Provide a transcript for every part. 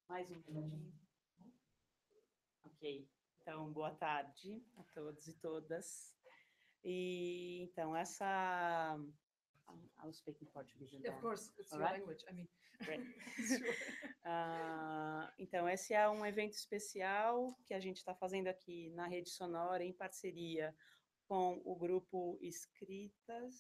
Mais um minutinho. Ok. Então, boa tarde a todos e todas. E então, essa. I'll speak in Portuguese. Of course, it's All your right? language. I mean, Great. sure. Então, esse é um evento especial que a gente está fazendo aqui na Rede Sonora, em parceria com o grupo Escritas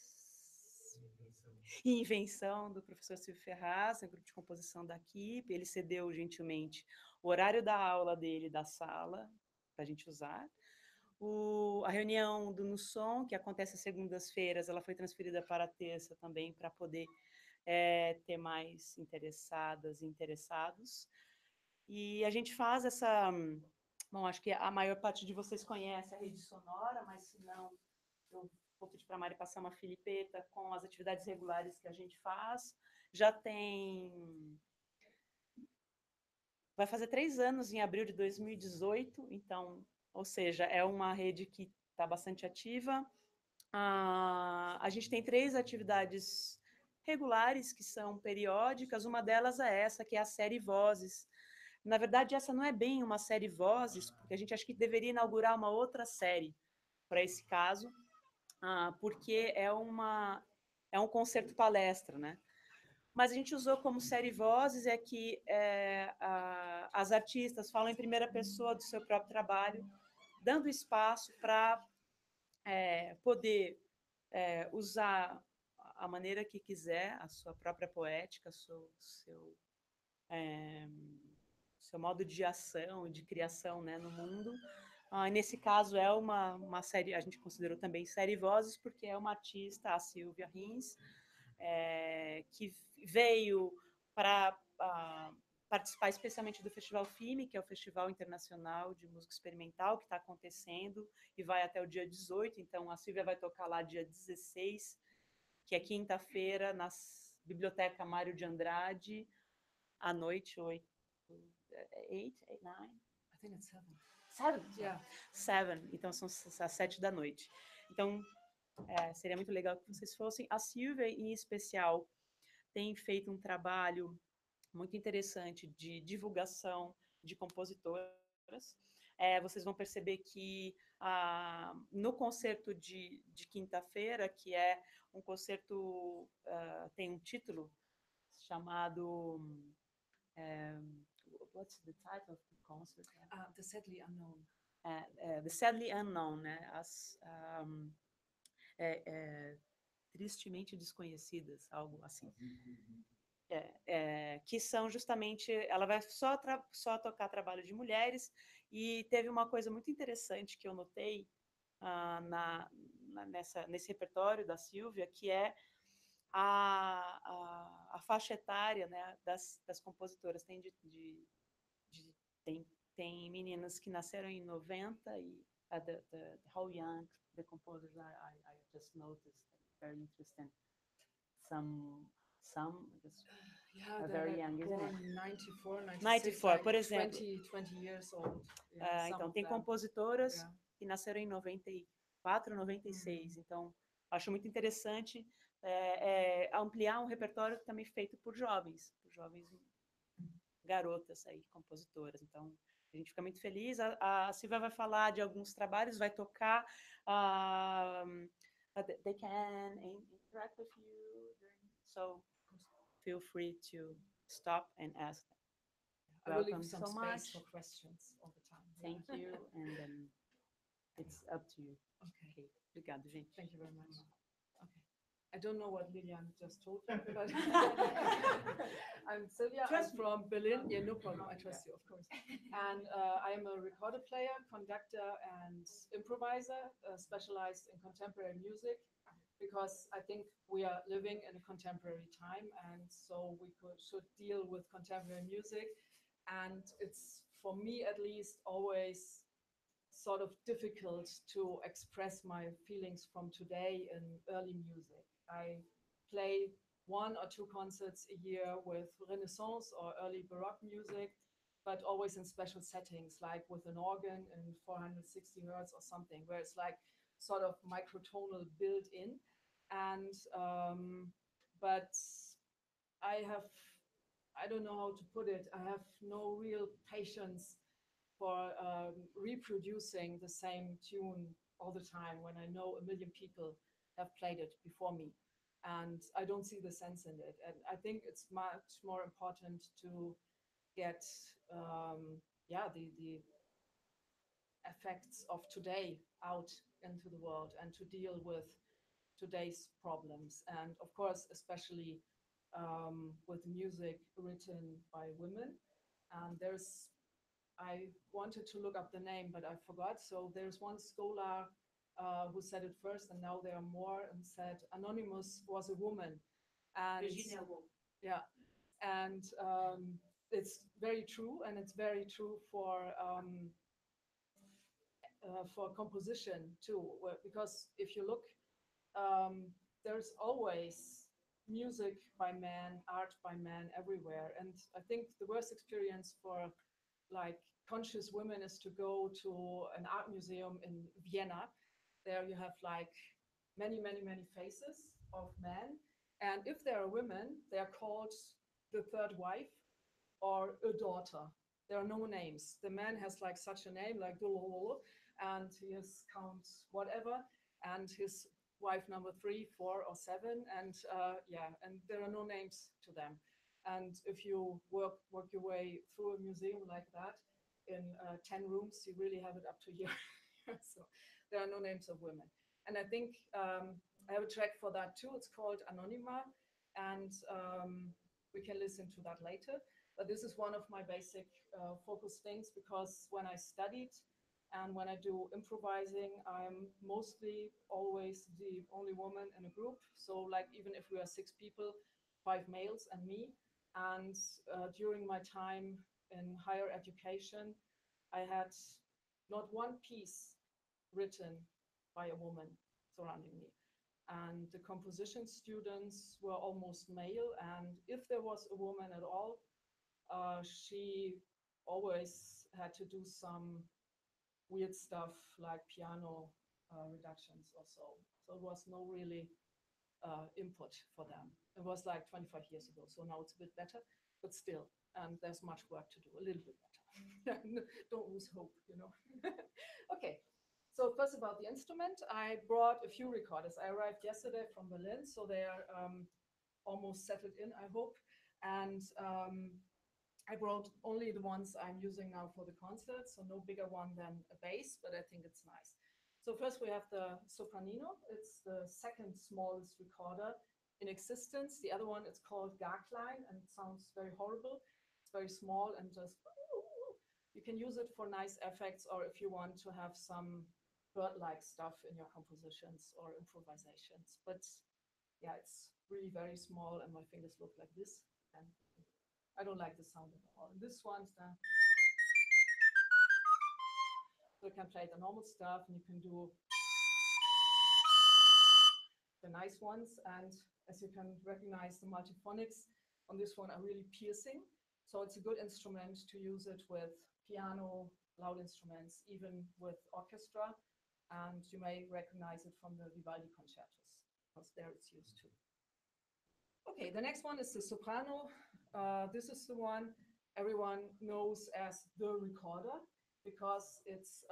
e Invenção do professor Silvio Hinz, um grupo de composição daqui. Ele cedeu gentilmente o horário da aula dele, da sala, para a gente usar. A reunião do No Som, que acontece às segundas-feiras, ela foi transferida para a terça também, para poder ter mais interessadas e interessados. E a gente faz essa... Bom, acho que a maior parte de vocês conhece a Rede Sonora, mas se não, eu vou pedir para a Mari passar uma filipeta com as atividades regulares que a gente faz. Já tem... Vai fazer 3 anos em abril de 2018, então, ou seja, é uma rede que está bastante ativa. A gente tem 3 atividades regulares, que são periódicas. Uma delas é essa, que é a série Vozes. Na verdade, essa não é bem uma série Vozes, porque a gente acha que deveria inaugurar uma outra série para esse caso, porque é um concerto palestra, né? Mas a gente usou como série Vozes, é que as artistas falam em primeira pessoa do seu próprio trabalho, dando espaço para poder usar a maneira que quiser, a sua própria poética, seu modo de ação, de criação, né, no mundo. Nesse caso é uma série, a gente considerou também série Vozes, porque é uma artista, a Sylvia Hinz, que veio para participar especialmente do Festival FIME, que é o Festival Internacional de Música Experimental, que está acontecendo e vai até o dia 18. Então, a Silvia vai tocar lá dia 16, que é quinta-feira, na Biblioteca Mário de Andrade, à noite, 8, 9? I think it's 7. 7? Yeah. 7. Então, são às 7 da noite. Então, seria muito legal que vocês fossem. A Silvia, em especial, tem feito um trabalho muito interessante de divulgação de compositoras. Vocês vão perceber que no concerto de quinta-feira, que é um concerto, tem um título chamado... what's the title of the concert? The Sadly Unknown. The Sadly Unknown, né? Tristemente desconhecidas, algo assim. Que são justamente... Ela vai só tocar trabalho de mulheres, e teve uma coisa muito interessante que eu notei nesse repertório da Silvia, que é a faixa etária, né, das compositoras. Tem meninas que nasceram em 90, e how young the composers are, I just noticed, very interesting. Some just are very young, isn't it? 94, 96, 94, like por exemplo. 20 years old. Yeah, então, tem compositoras que nasceram em 94, 96. Então, acho muito interessante ampliar um repertório também feito por jovens garotas aí, compositoras. Então, a gente fica muito feliz. A Silvia vai falar de alguns trabalhos, vai tocar. They can interact with you, so feel free to stop and ask them. I will leave some space for questions all the time. Thank you, and then it's up to you. Okay. Obrigado, gente. Thank you very much. Okay. I don't know what Lilian just told you, but I'm Sylvia. I'm from Berlin. Yeah, no problem. I trust you, of course. And I am a recorder player, conductor, and improviser, specialized in contemporary music, because I think we are living in a contemporary time, and so we should deal with contemporary music. And it's, for me at least, always sort of difficult to express my feelings from today in early music. I play 1 or 2 concerts a year with Renaissance or early Baroque music, but always in special settings, like with an organ in 460 hertz or something, where it's like sort of microtonal built in. And but I have I don't know how to put it. I have no real patience for reproducing the same tune all the time when I know a million people have played it before me. And I don't see the sense in it. And I think it's much more important to get the effects of today out into the world and to deal with today's problems. And of course, especially with music written by women. And I wanted to look up the name, but I forgot. So there's one scholar who said it first, and now there are more, and said Anonymous was a woman. And yeah, and it's very true, and it's very true for composition too, because if you look, there's always music by men, art by men everywhere. And I think the worst experience for like conscious women is to go to an art museum in Vienna. There you have like many, many, many faces of men. And if there are women, they are called the third wife or a daughter. There are no names. The man has like such a name, like and he has count whatever, and his wife number 3, 4, or 7, and and there are no names to them. And if you work your way through a museum like that in 10 rooms, you really have it up to here. So there are no names of women. And I think I have a track for that too. It's called Anonyma, and we can listen to that later. But this is one of my basic focus things, because when I studied and when I do improvising, I'm mostly always the only woman in a group. So like even if we are 6 people, 5 males and me. And during my time in higher education, I had not one piece written by a woman surrounding me. And the composition students were almost male. And if there was a woman at all, she always had to do some weird stuff like piano reductions or so. So it was no really input for them. It was like 25 years ago, so now it's a bit better, but still, there's much work to do, a little bit better. Don't lose hope, you know. Okay, so first about the instrument, I brought a few recorders. I arrived yesterday from Berlin, so they are almost settled in, I hope. And I brought only the ones I'm using now for the concert, so no bigger one than a bass, but I think it's nice. So first we have the Sopranino. It's the second smallest recorder in existence. The other one, it's called Garklein, and it sounds very horrible. It's very small and just, you can use it for nice effects, or if you want to have some bird-like stuff in your compositions or improvisations. But yeah, it's really very small, and my fingers look like this. And I don't like the sound at all. And this one's done. So you can play the normal stuff, and you can do the nice ones. And as you can recognize, the multiphonics on this one are really piercing. So it's a good instrument to use it with piano, loud instruments, even with orchestra. And you may recognize it from the Vivaldi concertos, because there it's used too. Okay, the next one is the soprano. This is the one everyone knows as the recorder, because it's,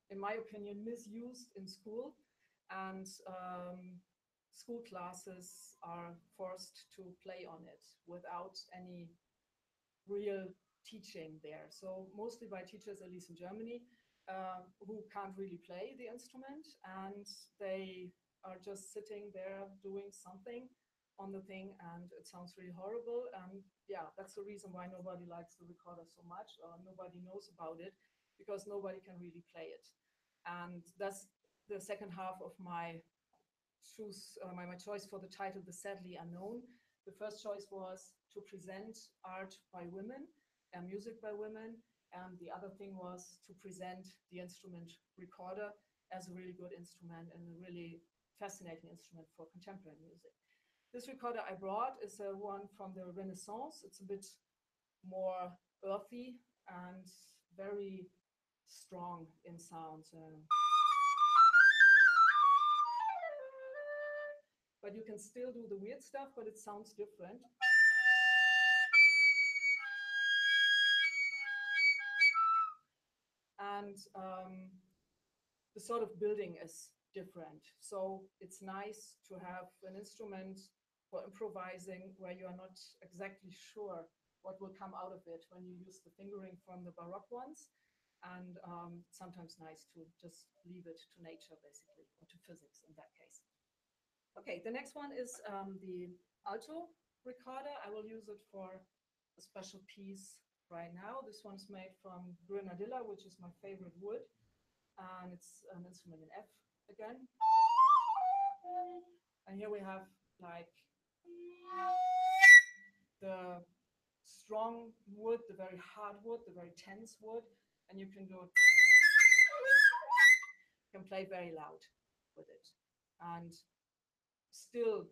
in my opinion, misused in school, and school classes are forced to play on it without any real teaching there. So mostly by teachers, at least in Germany, who can't really play the instrument, and they are just sitting there doing something on the thing, and it sounds really horrible. And yeah, that's the reason why nobody likes the recorder so much, or nobody knows about it, because nobody can really play it. And that's the second half of my choice for the title, The Sadly Unknown. The first choice was to present art by women and music by women, and the other thing was to present the instrument recorder as a really good instrument and a really fascinating instrument for contemporary music. This recorder I brought is one from the Renaissance. It's a bit more earthy and very strong in sound. But you can still do the weird stuff, but it sounds different. and the sort of building is different. So it's nice to have an instrument for improvising where you are not exactly sure what will come out of it when you use the fingering from the Baroque ones. And sometimes nice to just leave it to nature, basically, or to physics in that case. Okay, the next one is the alto recorder. I will use it for a special piece right now. This one's made from grenadilla, which is my favorite wood. And it's an instrument in F again. And here we have like the strong wood, the very hard wood, the very tense wood, and you can do, you can play very loud with it. And still,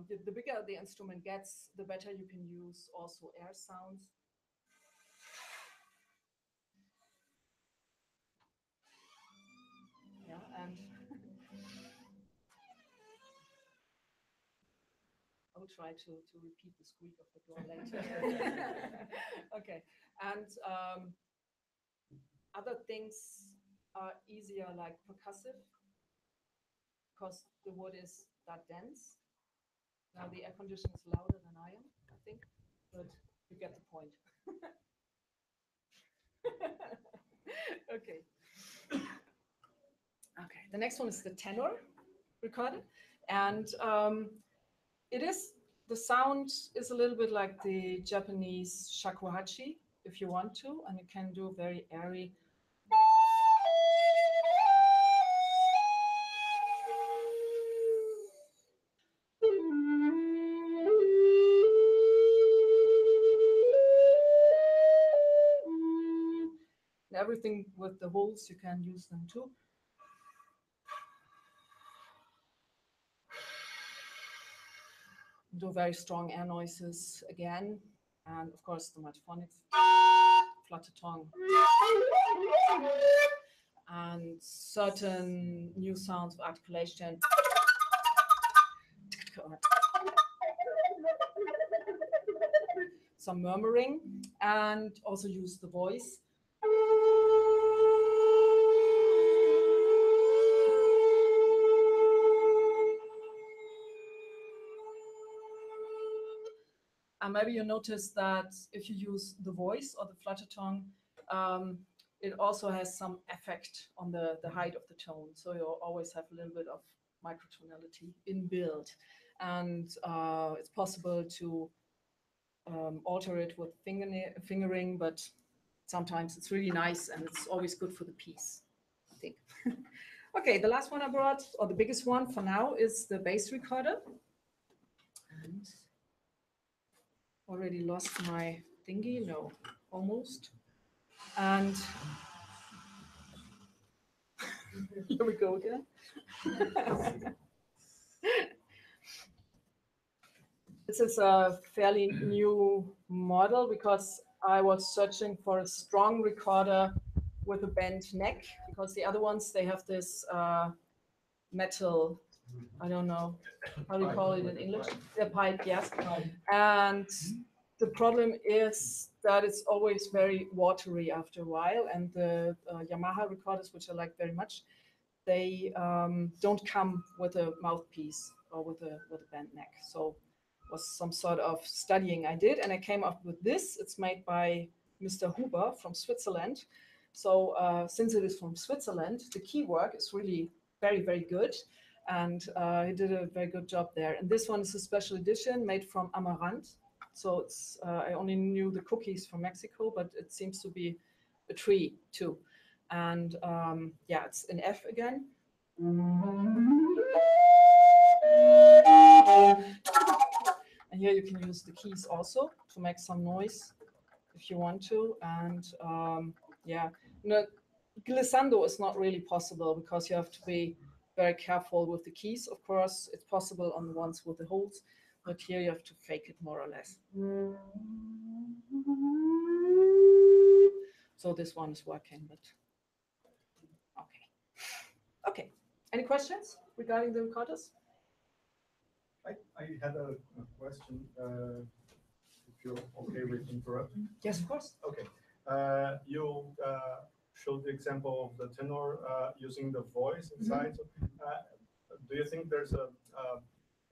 the bigger the instrument gets, the better you can use also air sounds. Yeah, and I will try to repeat the squeak of the door later. Okay, and other things are easier, like percussive, because the wood is that dense. Now the air conditioner is louder than I am, I think, but you get the point. Okay. Okay, the next one is the tenor recorder, and the sound is a little bit like the Japanese shakuhachi, if you want to, and you can do very airy. And everything with the holes, you can use them too. Do very strong air noises again, and of course the multiphonics, flutter tongue, and certain new sounds of articulation. Some murmuring, and also use the voice. And maybe you notice that if you use the voice or the flutter tongue, it also has some effect on the height of the tone. So you always have a little bit of microtonality inbuilt. And it's possible to alter it with fingering, but sometimes it's really nice and it's always good for the piece, I think. Okay, the last one I brought, or the biggest one for now, is the bass recorder. And already lost my thingy, no, almost. And here we go again. This is a fairly new model because I was searching for a strong recorder with a bent neck, because the other ones, they have this metal, I don't know how do you call it in English? A pipe, yes. And the problem is that it's always very watery after a while, and the Yamaha recorders, which I like very much, they don't come with a mouthpiece or with a bent neck. So it was some sort of studying I did, and I came up with this. It's made by Mr. Huber from Switzerland. So since it is from Switzerland, the key work is really very, very good. And he did a very good job there. And this one is a special edition made from amaranth. So it's I only knew the cookies from Mexico, but it seems to be a tree too. And yeah, it's in F again. And here you can use the keys also to make some noise if you want to. And yeah, no, glissando is not really possible because you have to be very careful with the keys. Of course, it's possible on the ones with the holes, but here you have to fake it more or less. So this one is working, but okay. Okay, any questions regarding the recorders? I had a question, if you're okay with interrupting. Yes, of course. Okay. You showed the example of the tenor using the voice inside. Do you think there's a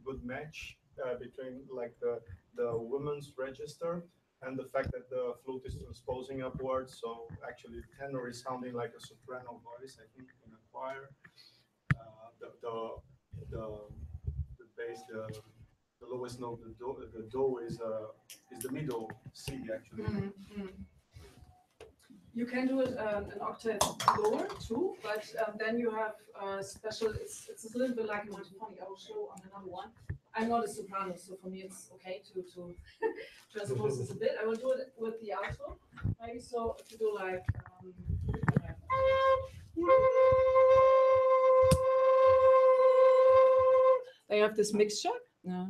good match between like the woman's register and the fact that the flute is transposing upwards? So actually, tenor is sounding like a soprano voice, I think, in a choir. The bass, the lowest note, the do is the middle C actually. You can do it an octave lower too, but then you have special. It's a little bit like a symphony. I will show on another one. I'm not a soprano, so for me it's okay to transpose this a bit. I will do it with the alto, maybe. So if you do like. They have this mixture. Yeah.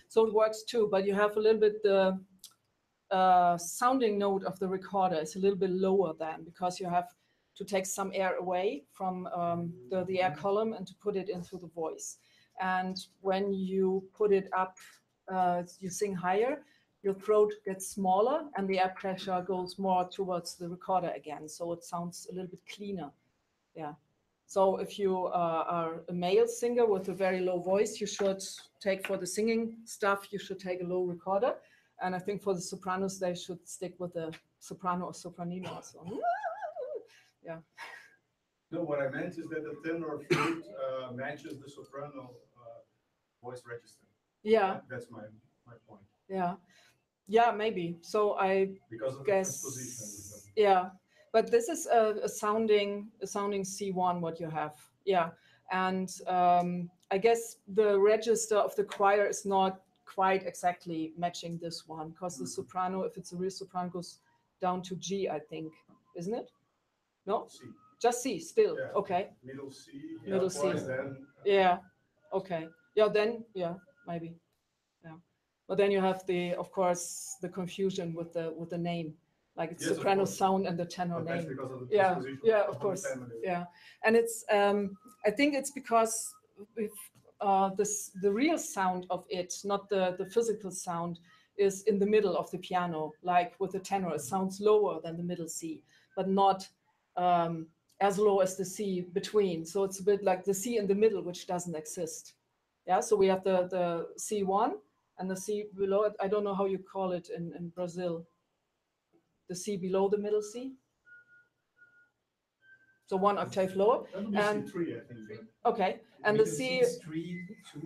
So it works too, but you have a little bit the sounding note of the recorder is a little bit lower then, because you have to take some air away from the air column and to put it into the voice. And when you put it up, you sing higher, your throat gets smaller and the air pressure goes more towards the recorder again. So it sounds a little bit cleaner. Yeah. So if you are a male singer with a very low voice, you should take, for the singing stuff, you should take a low recorder. And I think for the sopranos, they should stick with the soprano or sopranino. So, yeah. No, what I meant is that the tenor flute matches the soprano voice register. Yeah. That's my point. Yeah. Yeah, maybe. So I because of guess, the transposition. Yeah. But this is a sounding C1, what you have. Yeah. And I guess the register of the choir is not quite exactly matching this one, because the soprano, if it's a real soprano, goes down to G, I think, isn't it? No? C. Just C, still. Yeah. Okay. Middle C. Middle C. Then, yeah. Okay. Yeah, then, yeah, maybe. Yeah. But then you have of course, the confusion with the name. Like it's soprano sound and the tenor name. Because of the yeah, of course. Yeah, and it's I think it's because if the real sound of it, not the physical sound, is in the middle of the piano. Like with the tenor, it sounds lower than the middle C, but not as low as the C between. So it's a bit like the C in the middle, which doesn't exist. Yeah, so we have the C1 and the C below it. I don't know how you call it in Brazil. The C below the middle C. So one octave lower. And C3, I think. Okay, and the C. 3, 2,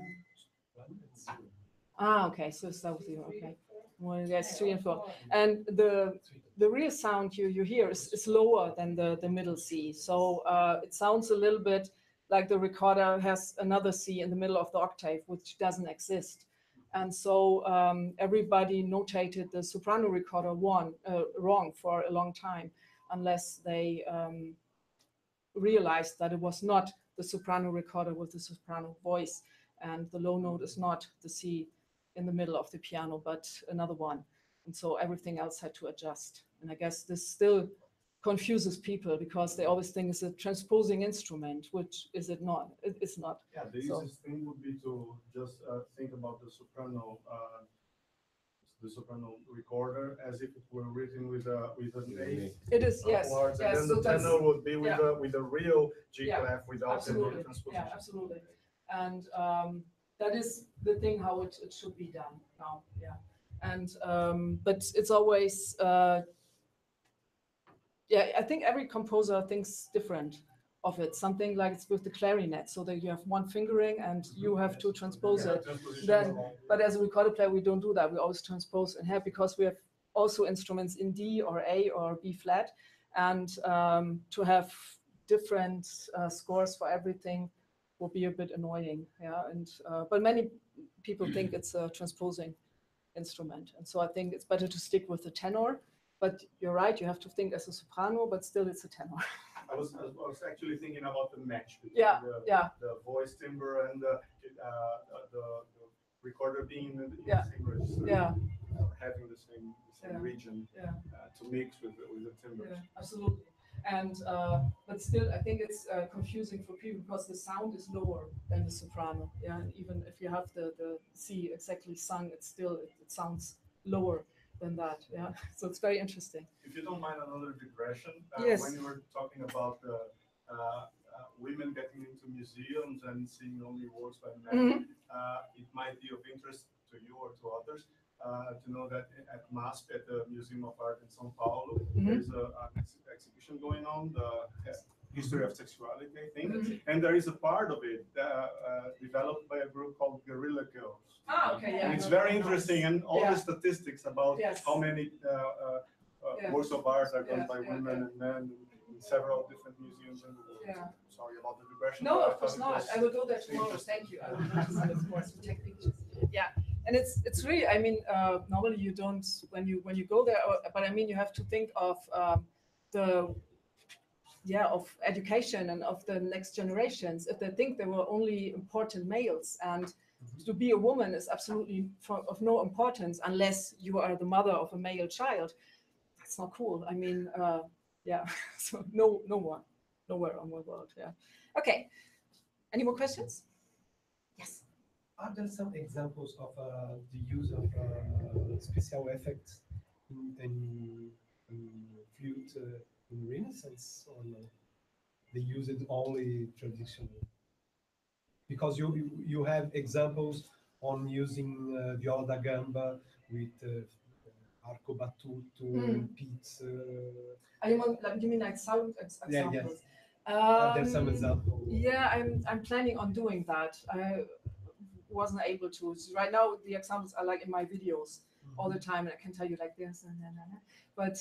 1. Okay, so it's that with you. Okay, well, yes, 3 and 4. And the real sound you hear is lower than the middle C. So it sounds a little bit like the recorder has another C in the middle of the octave, which doesn't exist. And so everybody notated the soprano recorder wrong for a long time, unless they realized that it was not the soprano recorder with the soprano voice, and the low note is not the C in the middle of the piano, but another one. And so everything else had to adjust. And I guess this still confuses people, because they always think it's a transposing instrument, which is it not. It's not. Yeah, the easiest thing would be to just think about the soprano recorder as if it were written with an eighth. It is, yes. Upwards, yes, and then the tenor would be with a real G clef without absolutely. any transposition. Yeah, absolutely. And that is the thing how it should be done now. Yeah. And but it's always I think every composer thinks different of it. Something like it's with the clarinet, so that you have one fingering and you have to transpose it. Then, but as a recorder player, we don't do that. We always transpose in half, because we have also instruments in D or A or B flat, and to have different scores for everything will be a bit annoying. Yeah, and but many people think it's a transposing instrument, and so I think it's better to stick with the tenor. But you're right, you have to think as a soprano, but still it's a tenor. I was actually thinking about the match between the voice timbre and the recorder being in the same register, having the same region to mix with the timbre. Yeah, absolutely. And but still, I think it's confusing for people, because the sound is lower than the soprano. Yeah, and even if you have the C exactly sung, it sounds lower than that. Yeah, so it's very interesting. If you don't mind another digression, Yes. when you were talking about women getting into museums and seeing only works by men, it might be of interest to you or to others to know that at MASP, at the Museum of Art in São Paulo, there's an exhibition going on, the history of sexuality, I think, and there is a part of it developed by a group called Guerrilla Girls. Ah, okay, yeah. And it's very interesting, and all the statistics about how many works of art are done by women and men in several different museums in the world. Yeah. Sorry about the digression. No, of course not. I will go there tomorrow. Thank you. I will go to that, of course, to take pictures. Yeah, and it's really. I mean, normally you don't when you go there, but I mean you have to think of of education and of the next generations. If they think there were only important males, and to be a woman is absolutely of no importance unless you are the mother of a male child. That's not cool. I mean, yeah. So nowhere on the world. Yeah. Okay. Any more questions? Yes. Are there some examples of the use of special effects in flute in Renaissance, or no? They use it only traditionally? Because you have examples on using viola da gamba with arco battuto, pizza. You mean like sound examples? Yeah, yes. Are there some examples? Yeah, I'm planning on doing that. I wasn't able to. Right now, the examples are like in my videos all the time, and I can tell you like this, but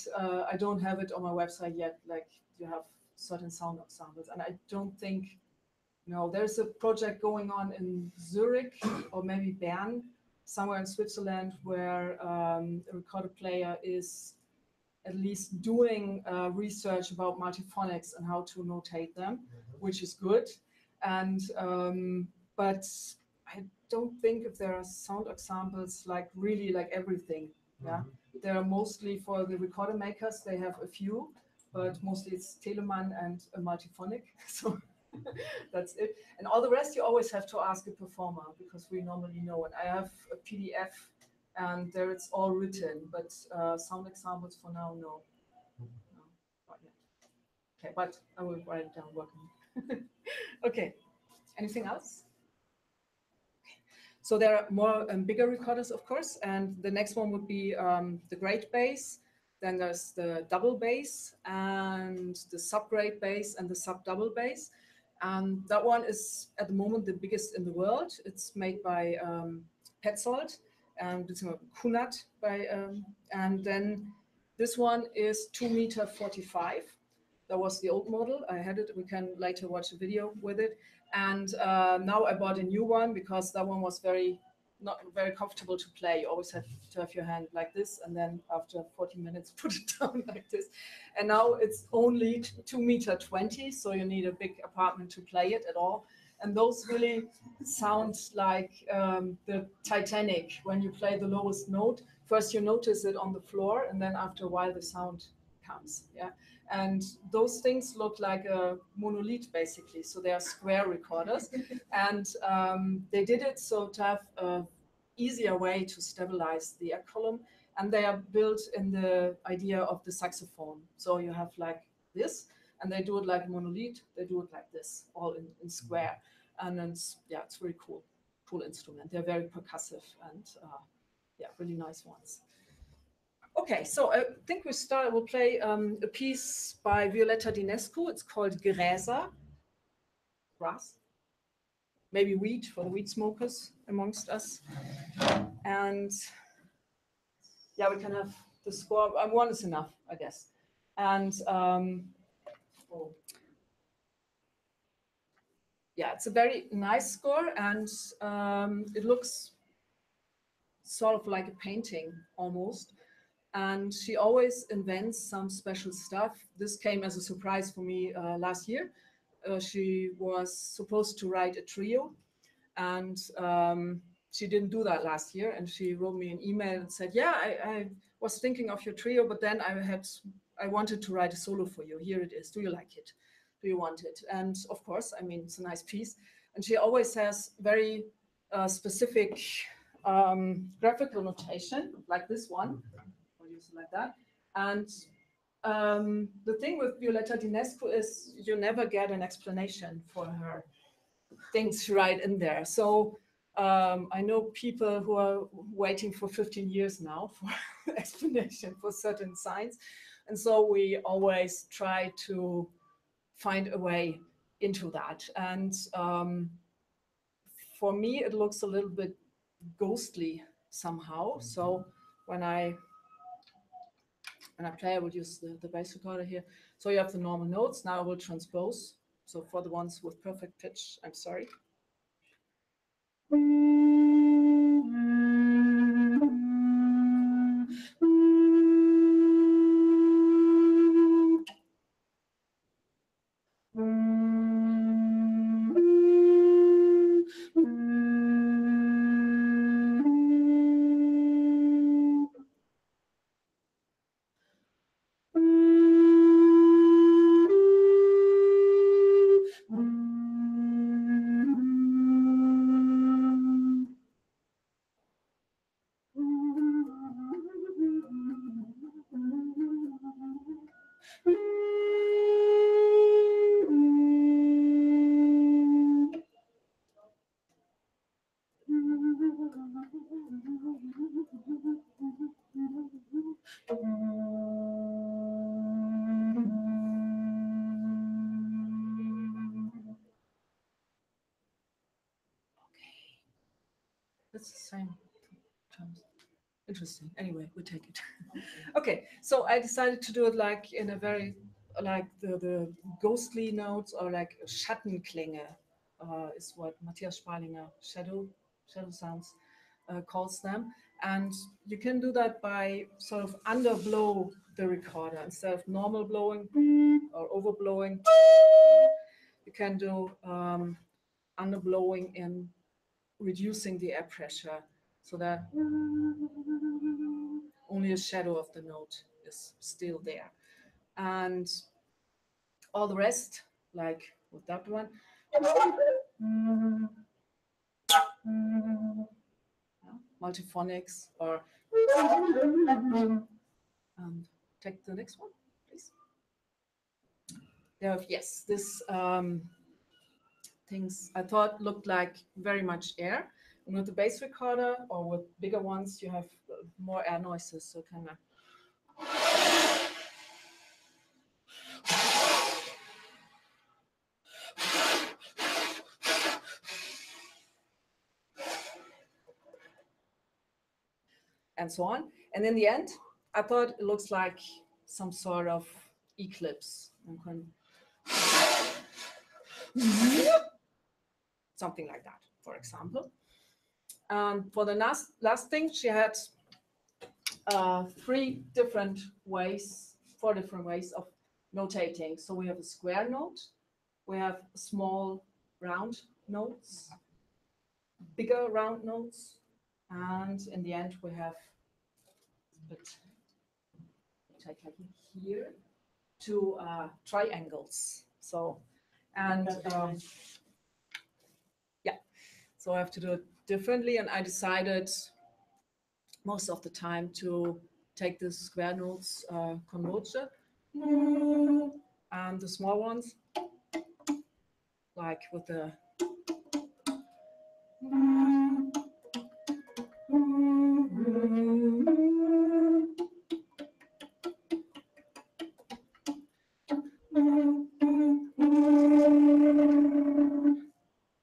I don't have it on my website yet. Like you have certain sound examples, and I don't think. No, there's a project going on in Zurich or maybe Bern, somewhere in Switzerland, where a recorder player is at least doing research about multiphonics and how to notate them, which is good. And but I don't think if there are sound examples like really like everything. Yeah, there are mostly for the recorder makers. They have a few, but mostly it's Telemann and a multiphonic. So. That's it. And all the rest you always have to ask a performer, because we normally know. And I have a PDF and there it's all written, but sound examples for now, no, not yet. Okay, but I will write it down working. Okay, anything else? Okay. So there are more bigger recorders, of course, and the next one would be the great bass. Then there's the double bass and the sub-great bass and the sub-double bass. And that one is at the moment the biggest in the world. It's made by Petzold and it's a Kunat by, and then this one is 2.45 meters. That was the old model. I had it. We can later watch a video with it. And now I bought a new one because that one was not very comfortable to play. You always have to have your hand like this, and then after 40 minutes, put it down like this. And now it's only 2.20 meters, so you need a big apartment to play it at all. And those really sound like the Titanic when you play the lowest note. First you notice it on the floor, and then after a while the sound comes. Yeah, and those things look like a monolith basically. So they are square recorders, and they did it so to have an easier way to stabilize the air column. And they are built in the idea of the saxophone. So you have like this, and they do it like a monolith. They do it like this, all in square. And then it's really cool instrument. They're very percussive and really nice ones. Okay, so I think we'll play a piece by Violetta Dinescu. It's called Gräser, grass, maybe wheat for the wheat smokers amongst us. And yeah, we can have the score. One is enough, I guess. And yeah, it's a very nice score, and it looks sort of like a painting almost. And she always invents some special stuff. This came as a surprise for me last year. She was supposed to write a trio, and she didn't do that last year. And she wrote me an email and said, yeah, I was thinking of your trio, but then I wanted to write a solo for you. Here it is. Do you like it? Do you want it? And of course, I mean, it's a nice piece. And she always has very specific graphical notation, like this one. use it like that. And the thing with Violetta Dinescu is you never get an explanation for her things right in there. So I know people who are waiting for 15 years now for explanation for certain signs. And so we always try to find a way into that. And for me, it looks a little bit ghostly somehow. So when I play, I will use the bass recorder here. So you have the normal notes. Now I will transpose. So for the ones with perfect pitch, I'm sorry. That's the same. Interesting. Anyway, we take it. Okay, so I decided to do it like in a very, like the ghostly notes, or like Schattenklänge is what Matthias Spalinger, shadow sounds, calls them. And you can do that by sort of underblow the recorder instead of normal blowing or overblowing. You can do underblowing and reducing the air pressure so that only a shadow of the note is still there. And all the rest, like with that one, multiphonics, or take the next one, please. There, yes, this things I thought looked like very much air. And with the bass recorder or with bigger ones, you have more air noises, so kind of. And so on. And in the end, I thought it looks like some sort of eclipse. Something like that, for example. For the last thing, she had 4 different ways of notating. So we have a square note, we have small round notes, bigger round notes, and in the end we have here 2 triangles. So, and yeah, so I have to do it differently, and I decided most of the time to take the square notes con voce and the small ones, like with the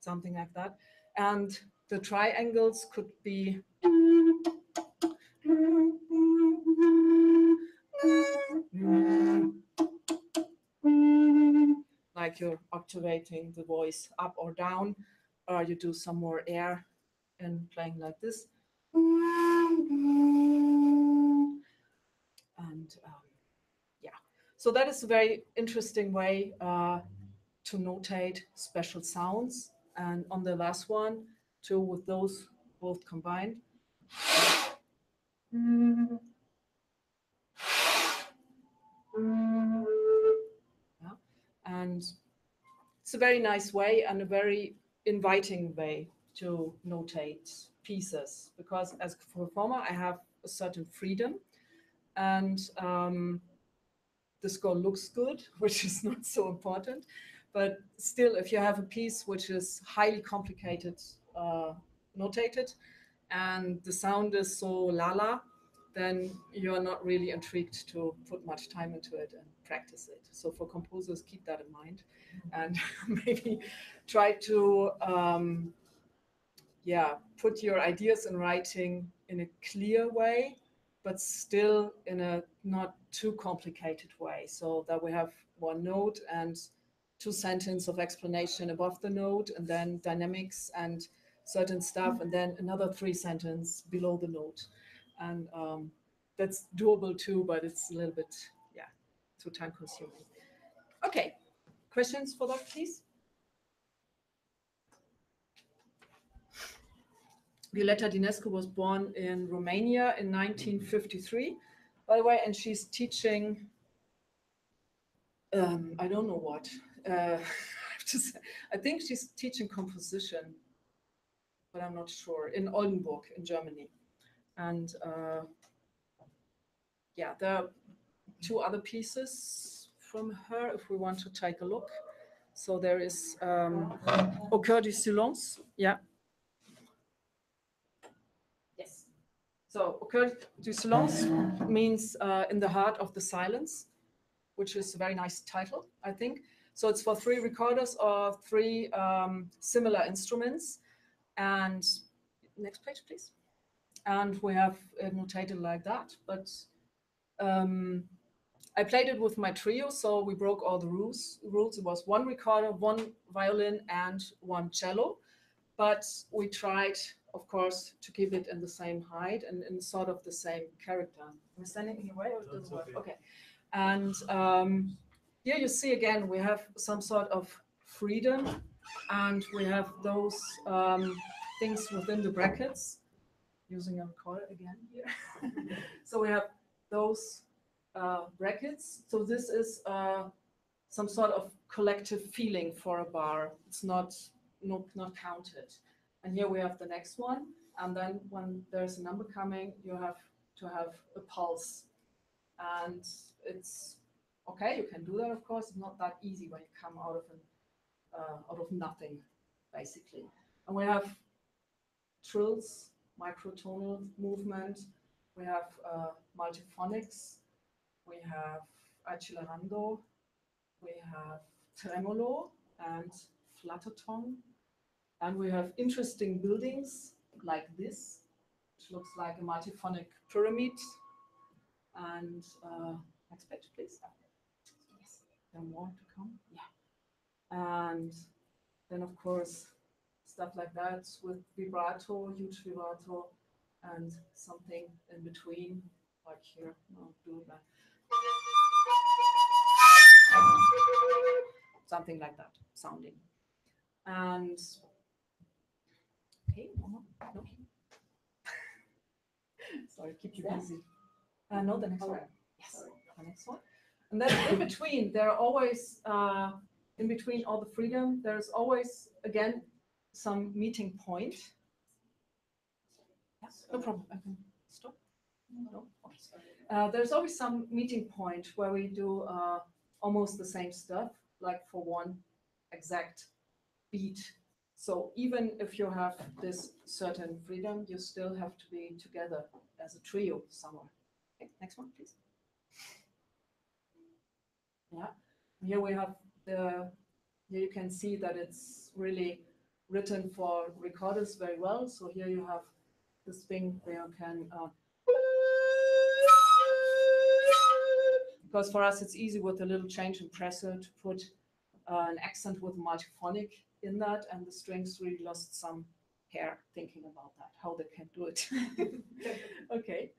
something like that. And the triangles could be like you're octavating the voice up or down, or you do some more air and playing like this. And yeah, so that is a very interesting way to notate special sounds. And on the last one, too, with those both combined. Yeah. And it's a very nice way and a very inviting way to notate pieces, because as a performer, I have a certain freedom. and the score looks good, which is not so important. But still, if you have a piece which is highly complicated, notated, and the sound is so la-la, then you're not really intrigued to put much time into it and practice it. So for composers, keep that in mind, and maybe try to put your ideas in writing in a clear way, but still in a not too complicated way, so that we have one note and 2 sentences of explanation above the note, and then dynamics and certain stuff, and then another 3 sentences below the note. And that's doable too, but it's a little bit, too time consuming. Okay, questions for that, please? Violeta Dinescu was born in Romania in 1953, by the way, and she's teaching, I don't know what. I think she's teaching composition, but I'm not sure, in Oldenburg in Germany. And there are 2 other pieces from her if we want to take a look. So there is Au cœur du silence. Yeah. Yes. So Au cœur du silence means in the heart of the silence, which is a very nice title, I think. So it's for 3 recorders of 3 similar instruments. And next page, please. And we have it notated like that, but I played it with my trio, so we broke all the rules. It was 1 recorder, 1 violin, and 1 cello. But we tried, of course, to keep it in the same height and in sort of the same character. Am I standing in your way, or does it work? Okay. And here you see again, we have some sort of freedom, and we have those things within the brackets. Using a recorder again here. So we have those brackets. So this is some sort of collective feeling for a bar. It's not counted. And here we have the next one. And then when there's a number coming, you have to have a pulse. And it's okay, you can do that, of course. It's not that easy when you come out of nothing, basically. And we have trills, microtonal movement. We have multiphonics. We have accelerando. We have tremolo and flutterton. And we have interesting buildings like this, which looks like a multiphonic pyramid. And next page, please. Yes, there are more to come. Yeah. And then, of course, stuff like that with vibrato, huge vibrato, and something in between, like here. I'll do that. Something like that, sounding. And okay, no. Sorry, keep you busy. No, the next one. Yes, the next one. And then in between, there are always, in between all the freedom, there's always, again, some meeting point. Yes, no problem. I can stop. No. Okay. There's always some meeting point where we do almost the same stuff, like for one exact beat. So even if you have this certain freedom, you still have to be together as a trio somewhere. Okay, next one, please. Yeah, here we have here you can see that it's really written for recorders very well. So here you have this thing where you can, because for us it's easy with a little change in pressure to put an accent with multiphonic in that, and the strings really lost some hair thinking about that, how they can do it. Okay.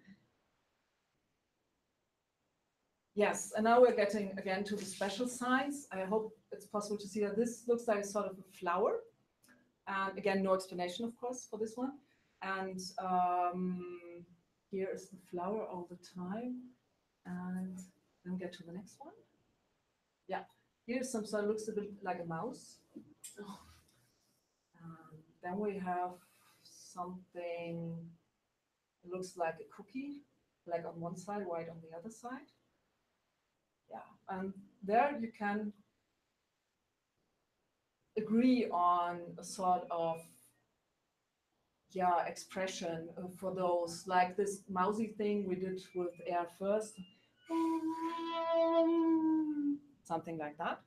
Yes, and now we're getting again to the special signs. I hope it's possible to see that this looks like sort of a flower. And again, no explanation, of course, for this one. And here is the flower all the time. And then get to the next one. Yeah, here's some sort of looks a bit like a mouse. Then we have something that looks like a cookie, black on one side, white on the other side. Yeah, and there you can agree on a sort of expression for those, like this mousy thing we did with air first, something like that.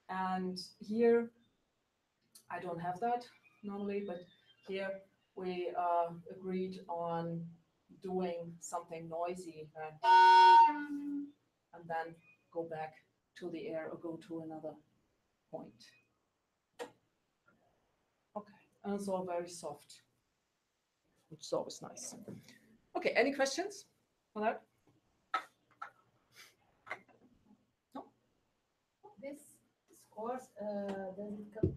And here I don't have that normally, but here we agreed on doing something noisy, and then go back to the air or go to another point. Okay, and it's all very soft, which is always nice. Okay, any questions on that? No? This course, does it come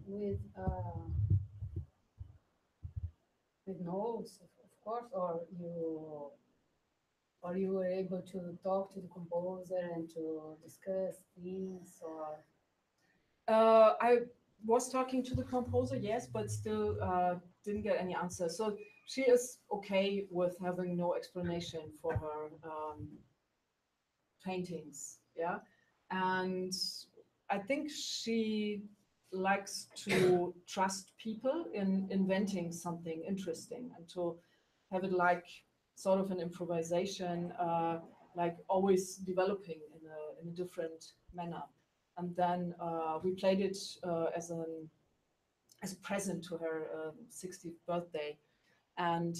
with notes, of course, or you were able to talk to the composer and to discuss things, or? I was talking to the composer, yes, but still didn't get any answer. So she is okay with having no explanation for her paintings, yeah? And I think she likes to trust people in inventing something interesting and to have it like sort of an improvisation, like always developing in a different manner. And then we played it as a present to her 60th birthday. And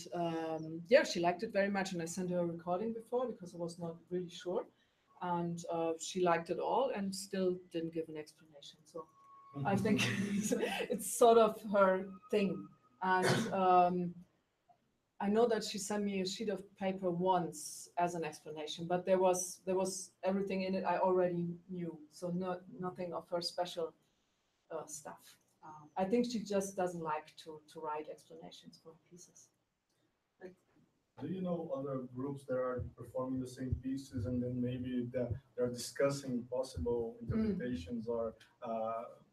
yeah, she liked it very much. And I sent her a recording before because I was not really sure. And she liked it all and still didn't give an explanation. So I think it's sort of her thing. And I know that she sent me a sheet of paper once as an explanation, but there was everything in it I already knew. So nothing of her special stuff. I think she just doesn't like to write explanations for pieces. Do you know other groups that are performing the same pieces and then maybe they're discussing possible interpretations or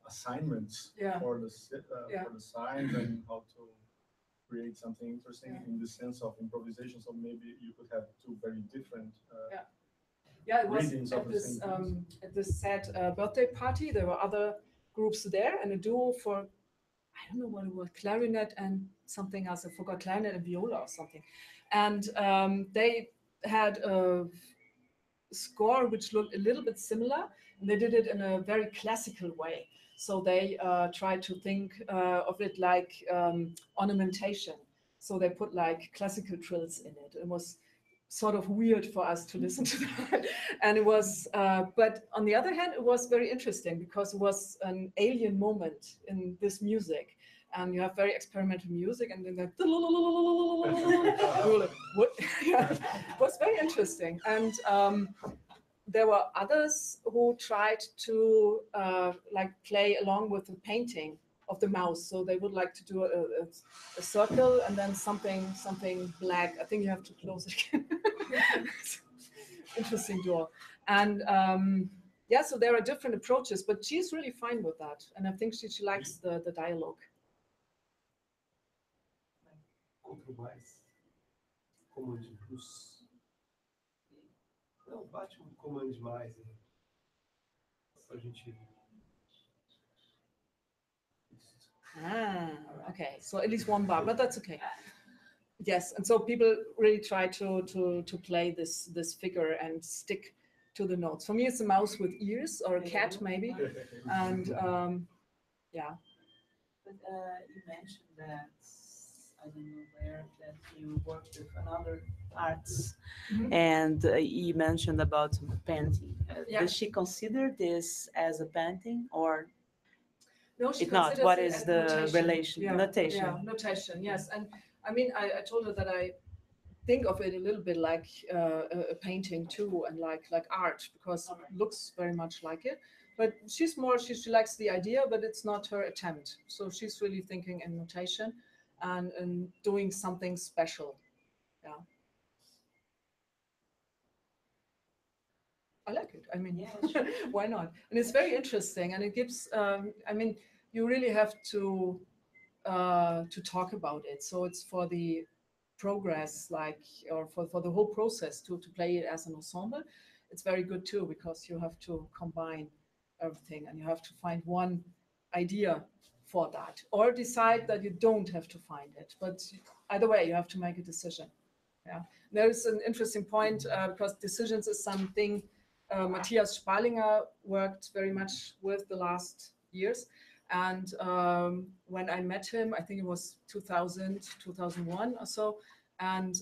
assignments for the signs and how to create something interesting in the sense of improvisation? So maybe you could have two very different it was readings of the same piece. at this sad birthday party. There were other groups there and a duo for, I don't know what it was, clarinet and something else. I forgot, clarinet and viola or something. And they had a score which looked a little bit similar, and they did it in a very classical way. So they tried to think of it like ornamentation. So they put like classical trills in it. It was sort of weird for us to listen to that. And it was, but on the other hand, it was very interesting because it was an alien moment in this music. And you have very experimental music, and then like, what? Yeah, it was very interesting. And there were others who tried to like play along with the painting of the mouse. So they would like to do a circle and then something black. I think you have to close it again. Interesting door. And yeah, so there are different approaches, but she's really fine with that. And I think she likes the dialogue. Encontro mais comando plus. Não, bate comando mais. Só a gente. Okay. So at least one bar, but that's okay. Yes, and so people really try to play this figure and stick to the notes. For me, it's a mouse with ears or a cat maybe, and yeah. But you mentioned that, I don't know where, that you worked with another arts, and you mentioned about painting. Does she consider this as a painting or? No, she if not, considers what it is as the notation. relation? Yeah, Notation. Yeah, notation, yes. And I mean, I told her that I think of it a little bit like a painting too, and like art, because it looks very much like it. But she's more, she likes the idea, but it's not her attempt. So she's really thinking in notation and doing something special. Yeah. I like it. I mean, Yeah, sure. why not? And it's very interesting, and it gives. I mean, you really have to talk about it. So it's for the progress, like, or for the whole process to play it as an ensemble, it's very good too, because you have to combine everything and you have to find one idea for that, or decide that you don't have to find it. But either way, you have to make a decision. Yeah, there's an interesting point because decisions is something Matthias Spalinger worked very much with the last years. And when I met him, I think it was 2000, 2001 or so. And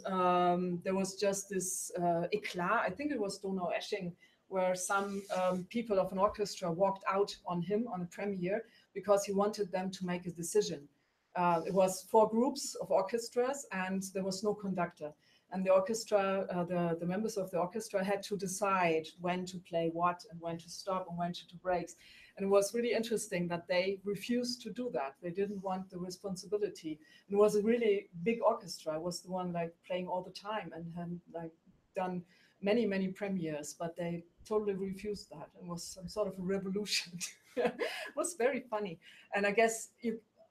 there was just this éclat, I think it was Donau Esching, where some people of an orchestra walked out on him on a premiere because he wanted them to make a decision. It was 4 groups of orchestras and there was no conductor. And the orchestra, the members of the orchestra had to decide when to play what and when to stop and when to do breaks. And it was really interesting that they refused to do that. They didn't want the responsibility. And it was a really big orchestra. I was the one like playing all the time and had like done many, many premieres, but they totally refused that. It was some sort of a revolution. It was very funny. And I guess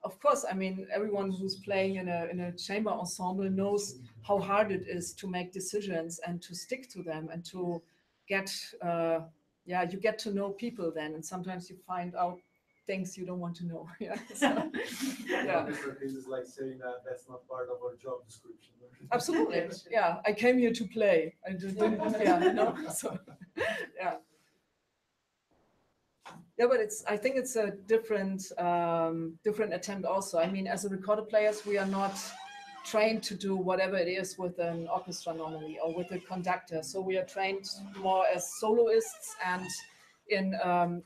of course, I mean, everyone who's playing in a chamber ensemble knows how hard it is to make decisions and to stick to them and to get, you get to know people then, and sometimes you find out things you don't want to know. Yeah, so, yeah. This is like saying that that's not part of our job description. Absolutely, yeah. I came here to play. I didn't, yeah, no. So, yeah. Yeah, but I think it's a different attempt also. I mean, as a recorder players, we are not trained to do whatever it is with an orchestra normally or with a conductor. So we are trained more as soloists, and in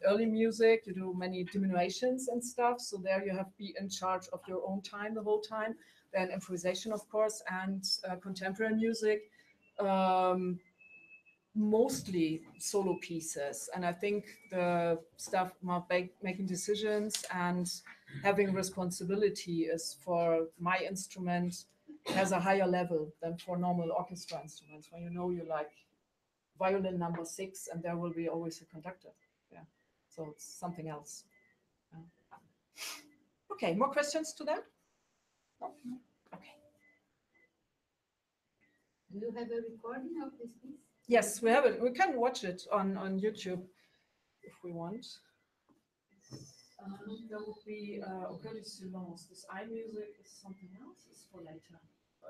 early music, you do many diminutions and stuff. So there you have to be in charge of your own time the whole time. Then improvisation, of course, and contemporary music. Mostly solo pieces, and I think the stuff about making decisions and having responsibility is for my instrument has a higher level than for normal orchestra instruments, when you know you like violin number 6 and there will be always a conductor. Yeah, so it's something else. Yeah. Okay, more questions to that? No? Okay. Do you have a recording of this piece? Yes, we have it. We can watch it on YouTube if we want. There would be Berlim Sylvia Hinz. This iMusic is something else. It's for later.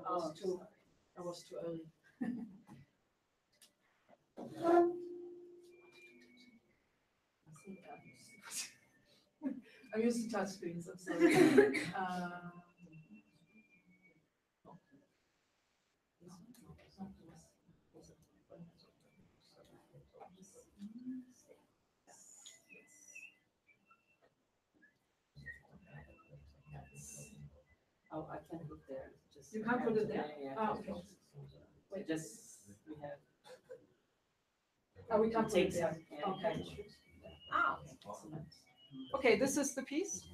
I was too early. I'm used to touch screens. I'm sorry. Oh, I can put there. Just You can't put it there? Yeah. Ah, okay. Wait, just we have. Oh, we can't put it there. Yeah, Okay. Ah. Okay, this is the piece.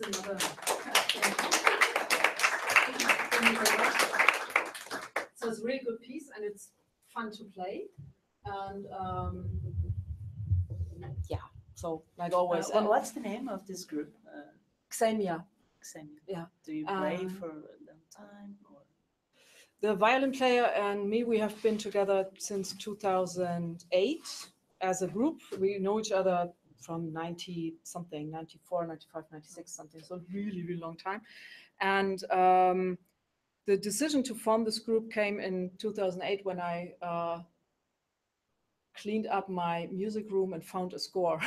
It's another. So it's a really good piece and it's fun to play. And yeah, so like always. What's the name of this group? Xenia. Xenia. Yeah. Do you play for a long time? Or? The violin player and me, we have been together since 2008 as a group. We know each other from 90 something, 94, 95, 96 something, so really, really long time. And the decision to form this group came in 2008 when I cleaned up my music room and found a score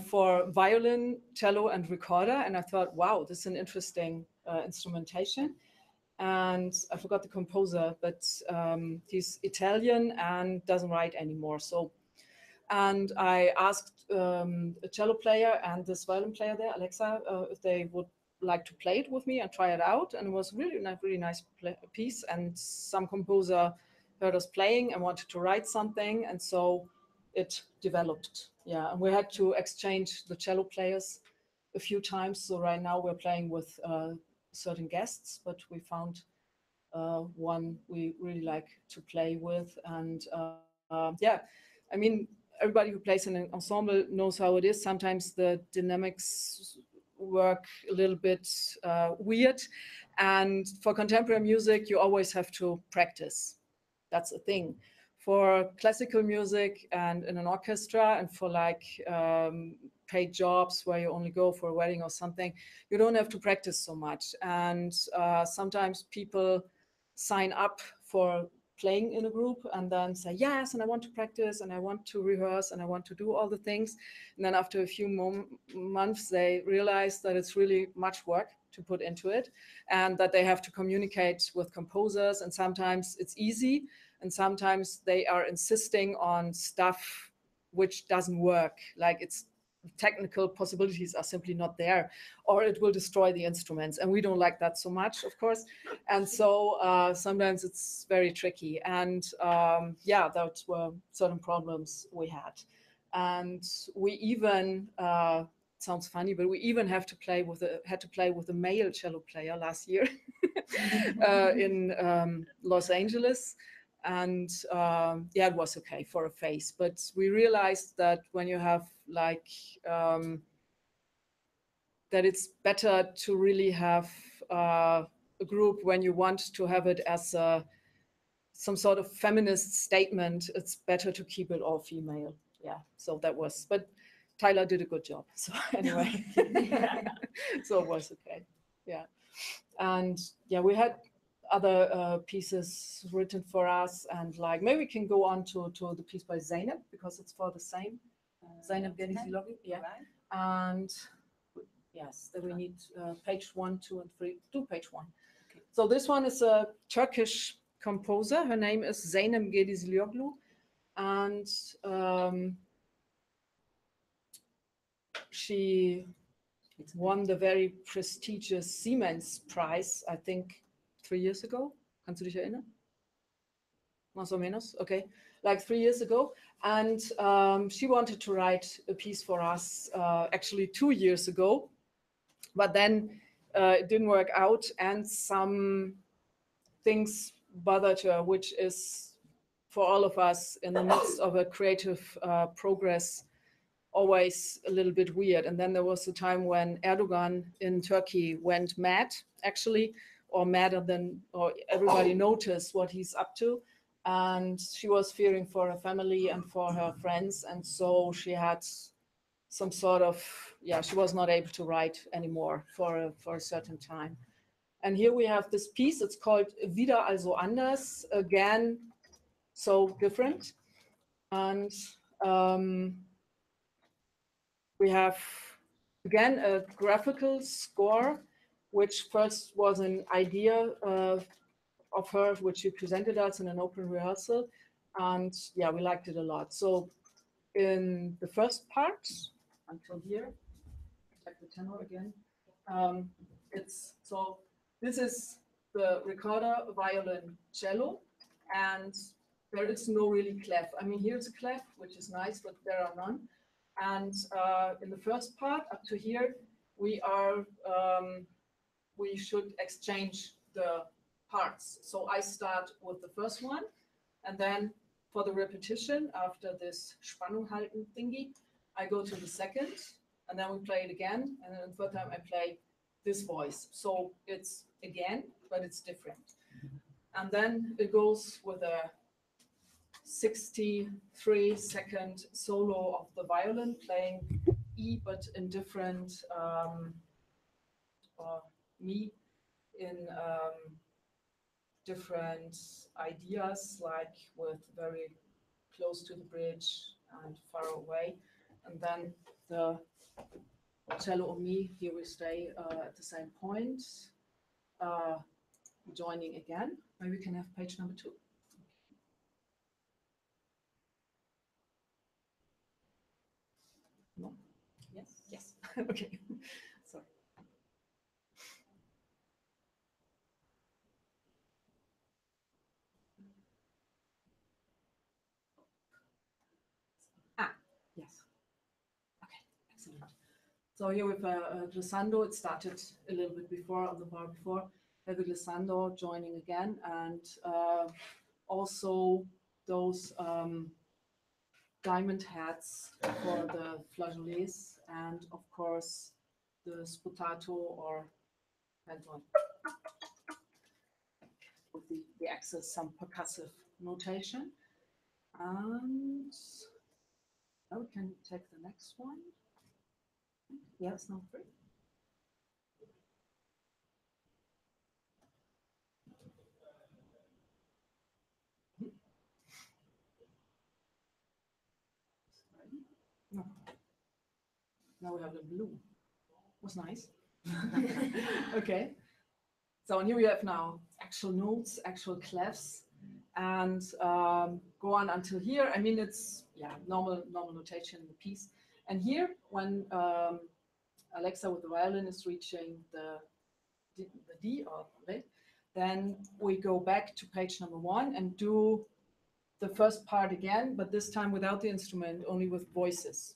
for violin, cello, and recorder. And I thought, wow, this is an interesting instrumentation. And I forgot the composer, but he's Italian and doesn't write anymore. So, and I asked a cello player and this violin player there, Alexa, if they would like to play it with me and try it out. And it was really nice piece. And some composer heard us playing and wanted to write something. And so it developed. Yeah, and we had to exchange the cello players a few times. So right now we're playing with certain guests, but we found one we really like to play with. And yeah, I mean, everybody who plays in an ensemble knows how it is. Sometimes the dynamics work a little bit weird. And for contemporary music, you always have to practice. That's a thing. For classical music and in an orchestra and for like paid jobs where you only go for a wedding or something, you don't have to practice so much. And sometimes people sign up for playing in a group and then say, yes, and I want to practice and I want to rehearse and I want to do all the things. And then after a few months, they realize that it's really much work to put into it and that they have to communicate with composers. And sometimes it's easy. And sometimes they are insisting on stuff which doesn't work. Like it's technical possibilities are simply not there, or it will destroy the instruments. And we don't like that so much, of course. And so sometimes it's very tricky. And yeah, those were certain problems we had. And we even, sounds funny, but we even had to play with a male cello player last year in Los Angeles. And yeah, it was okay for a phase, but we realized that when you have like that it's better to really have a group when you want to have it as some sort of feminist statement. It's better to keep it all female. Yeah, so that was, but Tyler did a good job. So anyway, so it was okay. Yeah, and yeah, we had other pieces written for us, and like maybe we can go on to the piece by Zeynep because it's for the same Zeynep Gediziloglu. Yeah, right. And yes, then we need page 1, 2, and 3. Do page 1. Okay. So this one is a Turkish composer. Her name is Zeynep Gediziloglu, and she won the very prestigious Siemens Prize, I think, 3 years ago. Kannst du dich erinnern? Más o menos, okay. Like 3 years ago. And she wanted to write a piece for us actually 2 years ago. But then it didn't work out and some things bothered her, which is for all of us in the midst of a creative progress always a little bit weird. And then there was a time when Erdogan in Turkey went mad, actually, or madder than, or everybody noticed what he's up to. And she was fearing for her family and for her friends. And so she had some sort of, yeah, she was not able to write anymore for a certain time. And here we have this piece, it's called Wieder also anders, again, so different. And we have, again, a graphical score, which first was an idea of her, which she presented us in an open rehearsal. And yeah, we liked it a lot. So in the first part, until here, check the tenor again. This is the recorder, violin, cello, and there is no really clef. I mean, here's a clef, which is nice, but there are none. And in the first part, up to here, we should exchange the parts. So I start with the first one, and then for the repetition, after this Spannung halten thingy, I go to the second, and then we play it again, and then the third time I play this voice. So it's again, but it's different. And then it goes with a 63-second solo of the violin playing E, but in different me in different ideas, like with very close to the bridge and far away. And then the cello of me, here we stay at the same point, joining again. Maybe we can have page number 2. No? Yes? Yes. Okay. Sorry. Yes. Okay, excellent. So here with glissando, it started a little bit before, on the bar before, heavy glissando joining again, and also those diamond heads for the flageolets, and of course the sputato or penton with the axis, some percussive notation. And now we can take the next one. Yeah, it's not free. No. Now we have the blue. Was nice. Okay. So here we have now actual notes, actual clefs, and go on until here. I mean, it's normal notation in the piece. And here, when Alexa with the violin is reaching the D or re, then we go back to page number 1 and do the first part again, but this time without the instrument, only with voices.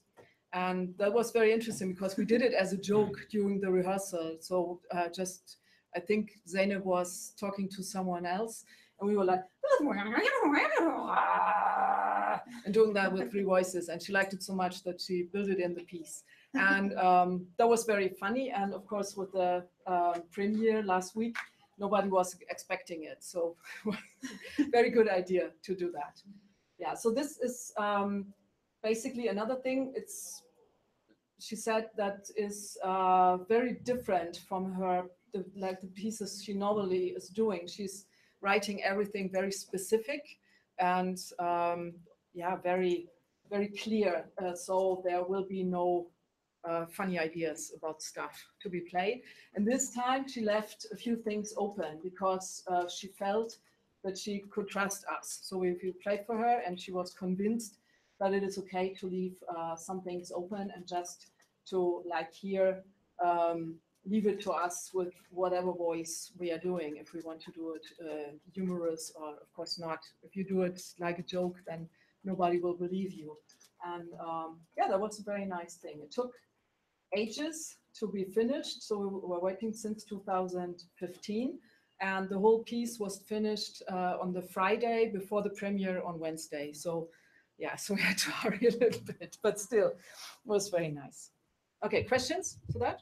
And that was very interesting because we did it as a joke during the rehearsal. So I think Zeynep was talking to someone else, and we were like, and doing that with 3 voices. And she liked it so much that she built it in the piece. And that was very funny. And of course, with the premiere last week, nobody was expecting it. So very good idea to do that. Yeah, so this is basically another thing. She said that is very different from the pieces she normally is doing. She's writing everything very specific and very, very clear. So there will be no funny ideas about stuff to be played. And this time she left a few things open because she felt that she could trust us. So we played for her and she was convinced that it is okay to leave some things open and just to leave it to us with whatever voice we are doing. If we want to do it humorous, or of course not. If you do it like a joke, then nobody will believe you. And that was a very nice thing. It took ages to be finished. So we were working since 2015. And the whole piece was finished on the Friday before the premiere on Wednesday. So so we had to hurry a little bit, but still it was very nice. Okay, questions to that?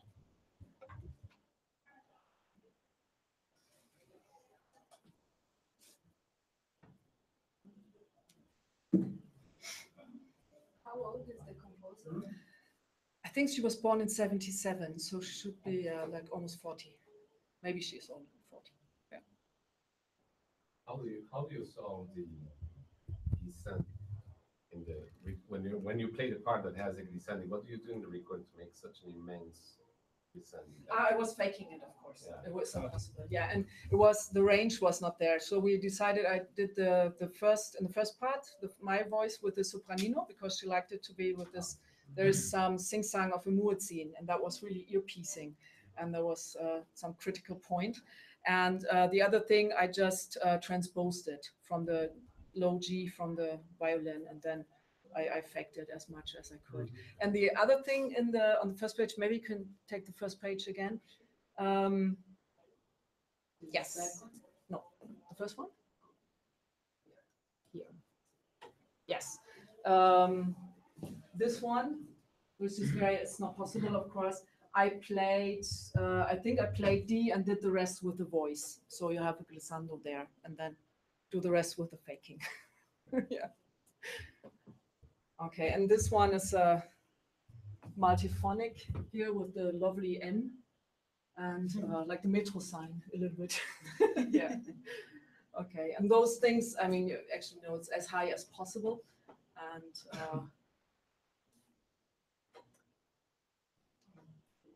old is the composer? I think she was born in 77, so she should be like almost 40. Maybe she's older than 40. Yeah. How do you solve the descent in the when you play the part that has a descending? What do you do in the recording to make such an immense descending? I was faking it, of course. Yeah. It was impossible. Yeah, and the range was not there. So we decided I did the first part, my voice with the sopranino, because she liked it to be with this. There is some sing-song of a mood scene, and that was really ear-piecing, and there was some critical point. And the other thing, I just transposed it from the low G from the violin, and then I faked it as much as I could. And the other thing on the first page, maybe you can take the first page again. Yes. No, the first one? Here. Yes. This one, which is it's not possible, of course. I think I played D and did the rest with the voice. So you have a glissando there, and then do the rest with the faking. Yeah. Okay, and this one is multiphonic here with the lovely N and like the metro sign a little bit. Yeah. Okay, and those things, I mean, you actually know it's as high as possible. And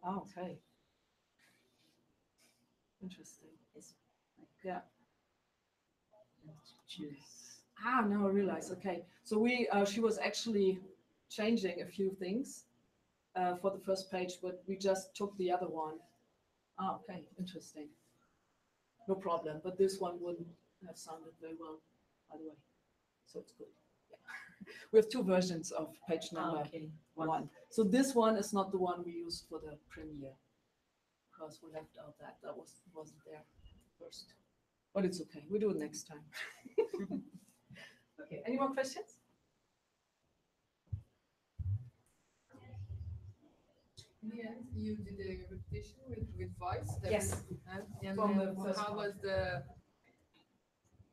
okay. Interesting. Yeah. Choose. Now I realize. Okay, so she was actually changing a few things for the first page, but we just took the other one. Okay, interesting. No problem, but this one wouldn't have sounded very well, by the way. So it's good. Yeah. We have two versions of page number one. So this one is not the one we used for the premiere, because we left out that wasn't there first. But it's okay. We do it next time. Okay. Any more questions? In the end, you did a repetition with voice. Yes. And From the first how part. was the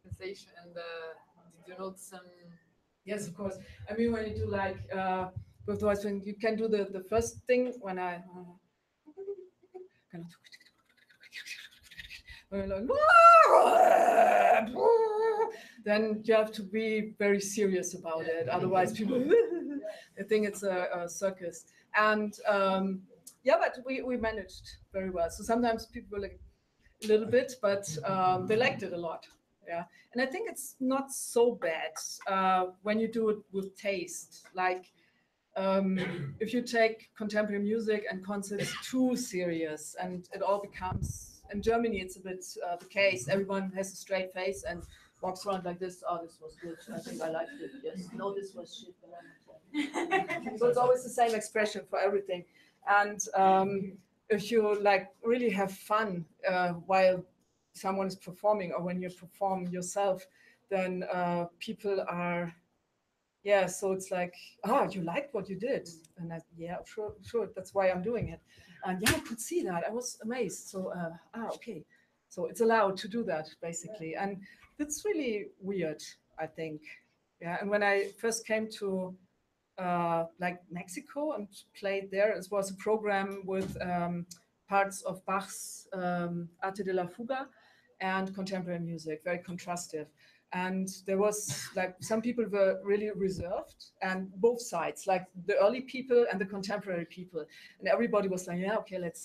sensation? And did you note some? Yes, of course. I mean, when you do like with voice, when you can do the first thing when I kind of. Then you have to be very serious about it. Otherwise, people they think it's a circus. And yeah, but we managed very well. So sometimes people were like a little bit, but they liked it a lot. Yeah, and I think it's not so bad when you do it with taste. Like if you take contemporary music and concerts too serious, and it all becomes. In Germany, it's a bit the case. Everyone has a straight face and walks around like this. Oh, this was good. I think I liked it. Yes. No, this was shit. So it's always the same expression for everything. And if you like really have fun while someone is performing, or when you perform yourself, then people are. Yeah, so it's like, you liked what you did. And yeah, sure, that's why I'm doing it. And yeah, I could see that. I was amazed. So, okay. So it's allowed to do that, basically. And it's really weird, I think. Yeah, and when I first came to like Mexico and played there, it was a program with parts of Bach's Arte de la Fuga and contemporary music, very contrastive. And there was like some people were really reserved, and both sides, like the early people and the contemporary people, and everybody was like, yeah, okay, let's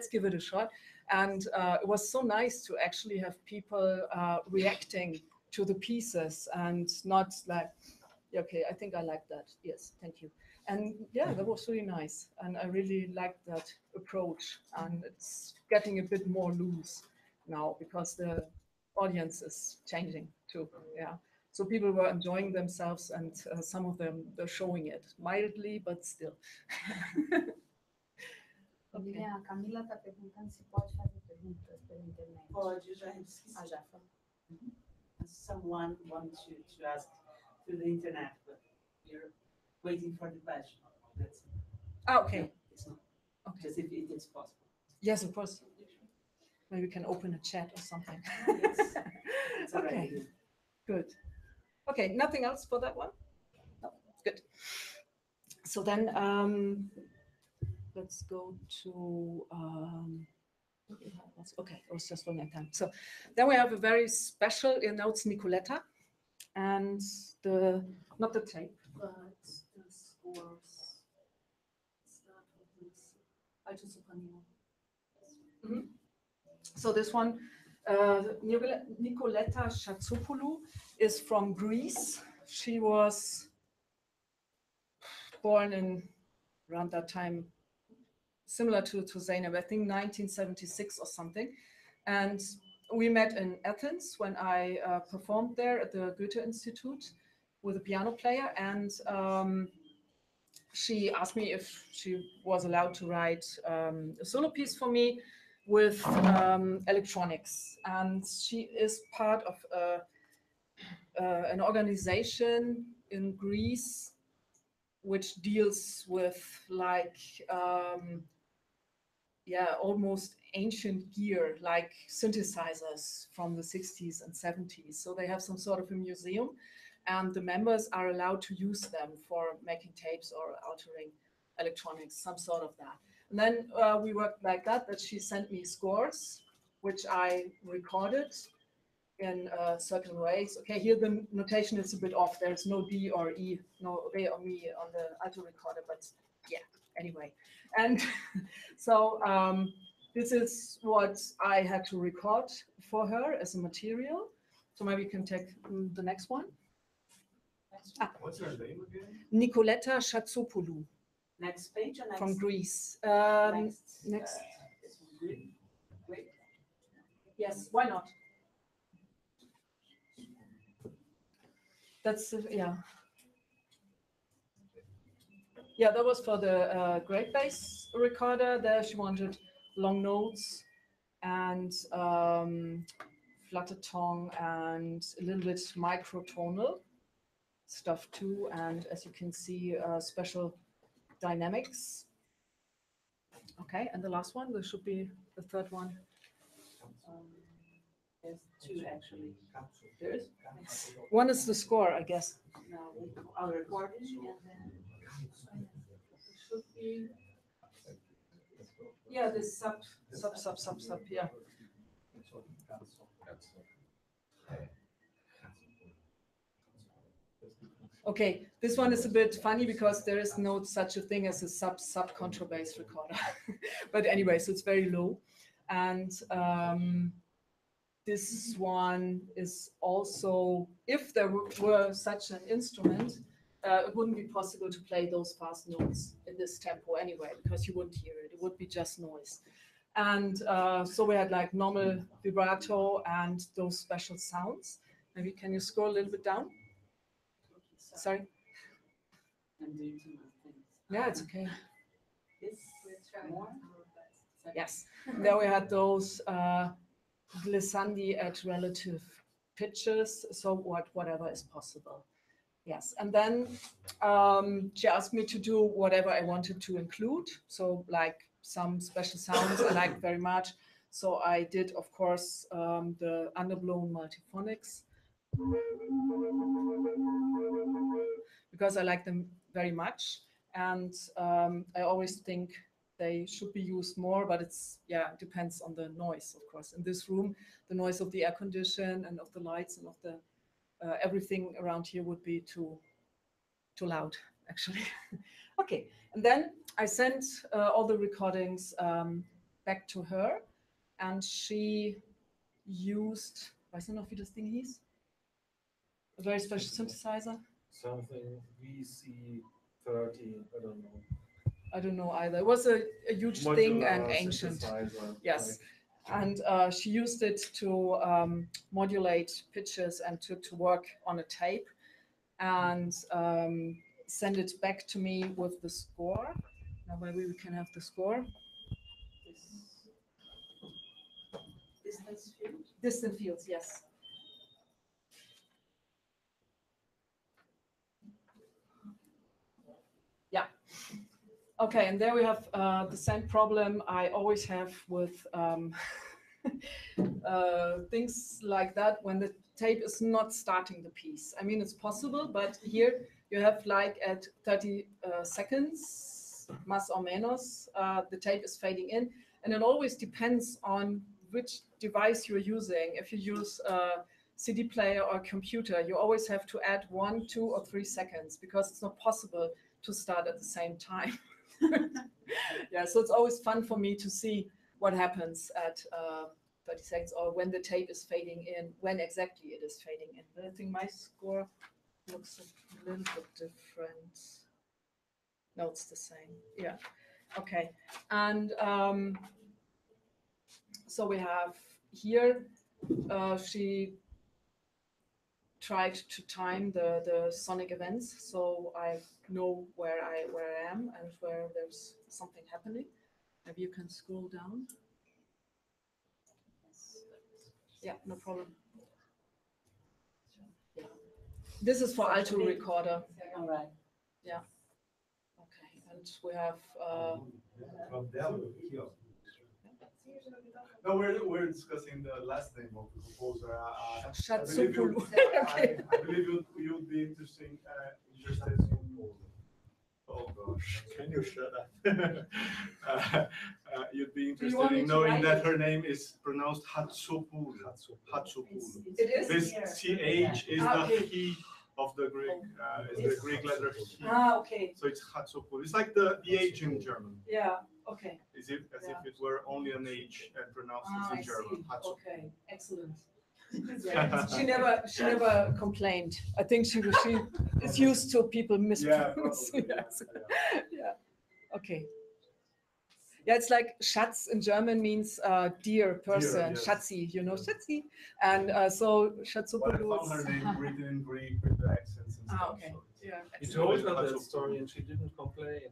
give it a shot. And it was so nice to actually have people reacting to the pieces and not like, okay, I think I like that. Yes, thank you. And yeah, that was really nice, and I really liked that approach. And it's getting a bit more loose now because the audience is changing too. Yeah, so people were enjoying themselves, and some of them they're showing it mildly, but still. Okay. Camila está perguntando se pode fazer perguntas pela internet. Pode, eu já esqueci. Já falou. Someone wants you to ask through the internet, but you're waiting for the question. That's it. Okay. No, it's not. Okay. Just if it is possible. Yes, of course. Maybe we can open a chat or something. It's Okay. Good. Okay, nothing else for that one? No, good. So then let's go to, okay, I was just running out of time. So then we have a very special, it's Nicoletta, and not the tape, but the scores. Start with this alto soprano. So this one, Nicoletta Chatsopoulou, is from Greece. She was born in around that time, similar to Zainab, I think 1976 or something. And we met in Athens when I performed there at the Goethe Institute with a piano player. And she asked me if she was allowed to write a solo piece for me with electronics. And she is part of an organization in Greece which deals with like, almost ancient gear, like synthesizers from the 60s and 70s. So they have some sort of a museum, and the members are allowed to use them for making tapes or altering electronics, some sort of that. And then we worked like that she sent me scores, which I recorded in certain ways. Okay, here the notation is a bit off. There's no D or E, no re or mi on the alto recorder, but yeah, anyway. And so this is what I had to record for her as a material. So maybe you can take the next one. What's her name again? Nicoletta Chatsopoulou. Next page or next? From Greece. Next. Great. Yes, why not? That's, yeah. Yeah, that was for the great bass recorder. There she wanted long notes and flutter tongue and a little bit microtonal stuff too. And as you can see, special dynamics. Okay, and the last one, there should be the third one. There's two actually. There is? One is the score, I guess. No, our recording and then it should be. Yeah, this sub, yeah. Okay, this one is a bit funny because there is no such a thing as a sub contrabass recorder. But anyway, so it's very low. And this one is also, if there were such an instrument, it wouldn't be possible to play those fast notes in this tempo anyway, because you wouldn't hear it. It would be just noise. And so we had like normal vibrato and those special sounds. Maybe can you scroll a little bit down? Sorry. I'm doing too much things. Yeah, it's okay. This more? Yes. There we had those glissandi at relative pitches, so whatever is possible. Yes, and then she asked me to do whatever I wanted to include. So like some special sounds I liked very much. So I did, of course, the underblown multiphonics, because I like them very much. And I always think they should be used more, but it's, yeah, it depends on the noise, of course. In this room, the noise of the air condition and of the lights and of the everything around here would be too loud, actually. Okay, and then I sent all the recordings back to her, and she used, weiß nicht noch, wie das Ding hieß? A very special synthesizer. Something VC30, I don't know. I don't know either. It was a huge thing and ancient. Yes. Like. And she used it to modulate pitches and to work on a tape, and send it back to me with the score. Now maybe we can have the score. Distance field? Distant fields, yes. Yeah. Okay, and there we have the same problem I always have with things like that when the tape is not starting the piece. I mean, it's possible, but here you have like at 30 seconds, más o menos, the tape is fading in, and it always depends on which device you're using. If you use a CD player or computer, you always have to add 1, 2, or 3 seconds because it's not possible to start at the same time. Yeah, so it's always fun for me to see what happens at 30 seconds or when the tape is fading in, when exactly it is fading in. But I think my score looks a little bit different. No, it's the same. Yeah. Okay. And so we have here, she tried to time the sonic events, so I know where I am and where there's something happening. Maybe you can scroll down. Yeah, no problem. Yeah. This is for alto recorder. All right. Yeah. Okay, and we have From there, here. No, we're discussing the last name of the composer. Shatsupulu. I believe you'd be interested in. Oh gosh, can you shut up? You'd be interested in knowing that her name is pronounced Hatsupulu. Hatsupulu. It is? This CH is the he of the Greek, is the Greek letter he. Okay. So it's Hatsupulu. It's like the H in German. Yeah, okay. As if it were only an H and pronounced as in German. Hatsupulu. Okay, excellent. Yeah. She never complained. I think she is used to people mispronouncing. Yeah, Yes. Yeah. Okay. Yeah, it's like Schatz in German means dear person, yes. Schatzi, you know, Schatzi. And so But I Shatsupulu found her name written in Greek with the accents and stuff. okay. So Yeah. You told her that story and she didn't complain.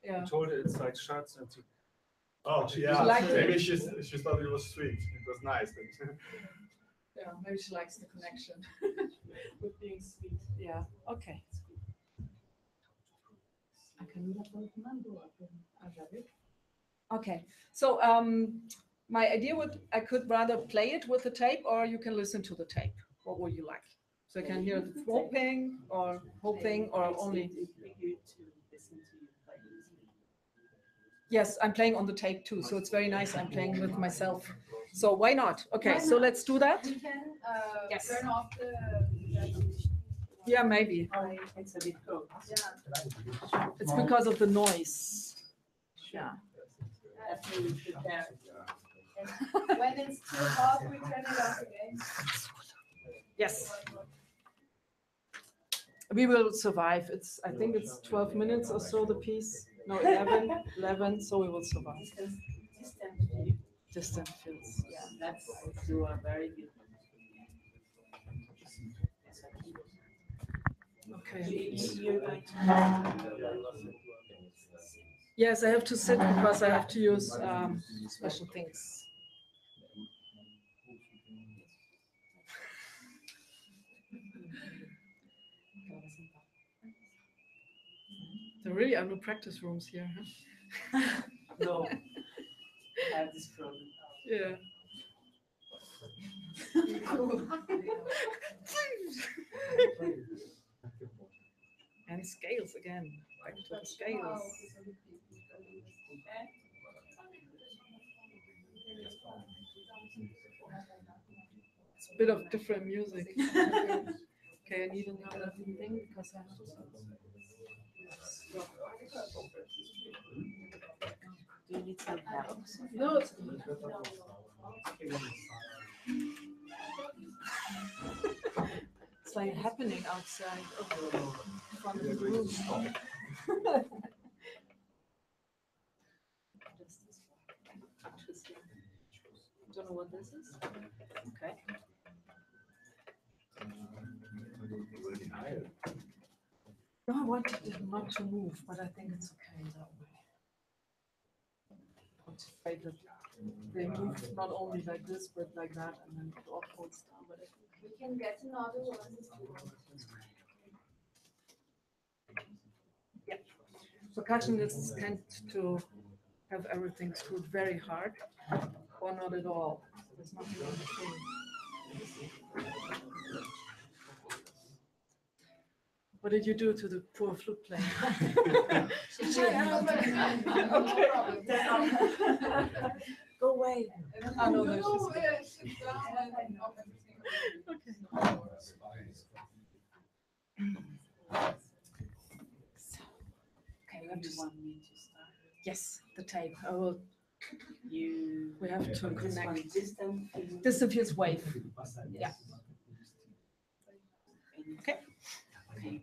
Yeah. You told her it's like shots and she, oh, She yeah. liked it. Maybe she thought it was sweet. It was nice. Yeah, maybe she likes the connection with being sweet. Yeah. Okay. Okay. So my idea I could rather play it with the tape, or you can listen to the tape. What would you like? So you can hear the hoping or only. Yes, I'm playing on the tape too, so it's very nice. I'm playing with myself. So why not? Okay, so let's do that. We can Yes. turn off the. Yeah, maybe. It's a bit cold. Yeah. It's because of the noise. Yeah. After we prepare. When it's too hot, we turn it off again. Yes. We will survive. I think it's 12 minutes or so the piece. No, 11, so we will survive. Distant fields. Yeah, that's you are very good. Okay. You're going to Yes, I have to sit because I have to use special things. There really are no practice rooms here, huh? No, I have this problem. Yeah. And scales again. Back to the scales. It's a bit of different music. Okay, I need another thing because I have to. Do you need some help? No, it's it's like happening outside of the front of the room. Interesting. Don't know what this is. Okay. No, I wanted it not to move, but I think it's okay that way. It's afraid that they move not only like this, but like that, and then it all falls down. But I think We can get another one if you want. percussionists tend to have everything screwed very hard, or not at all. There's nothing in between. What did you do to the poor flute player? Go away. Oh, no, no, she's okay. Okay, we have to. Want me to start? Yes, the tape. I will. We have to connect. Distant. Distant feels wave. Yeah. Okay. Okay.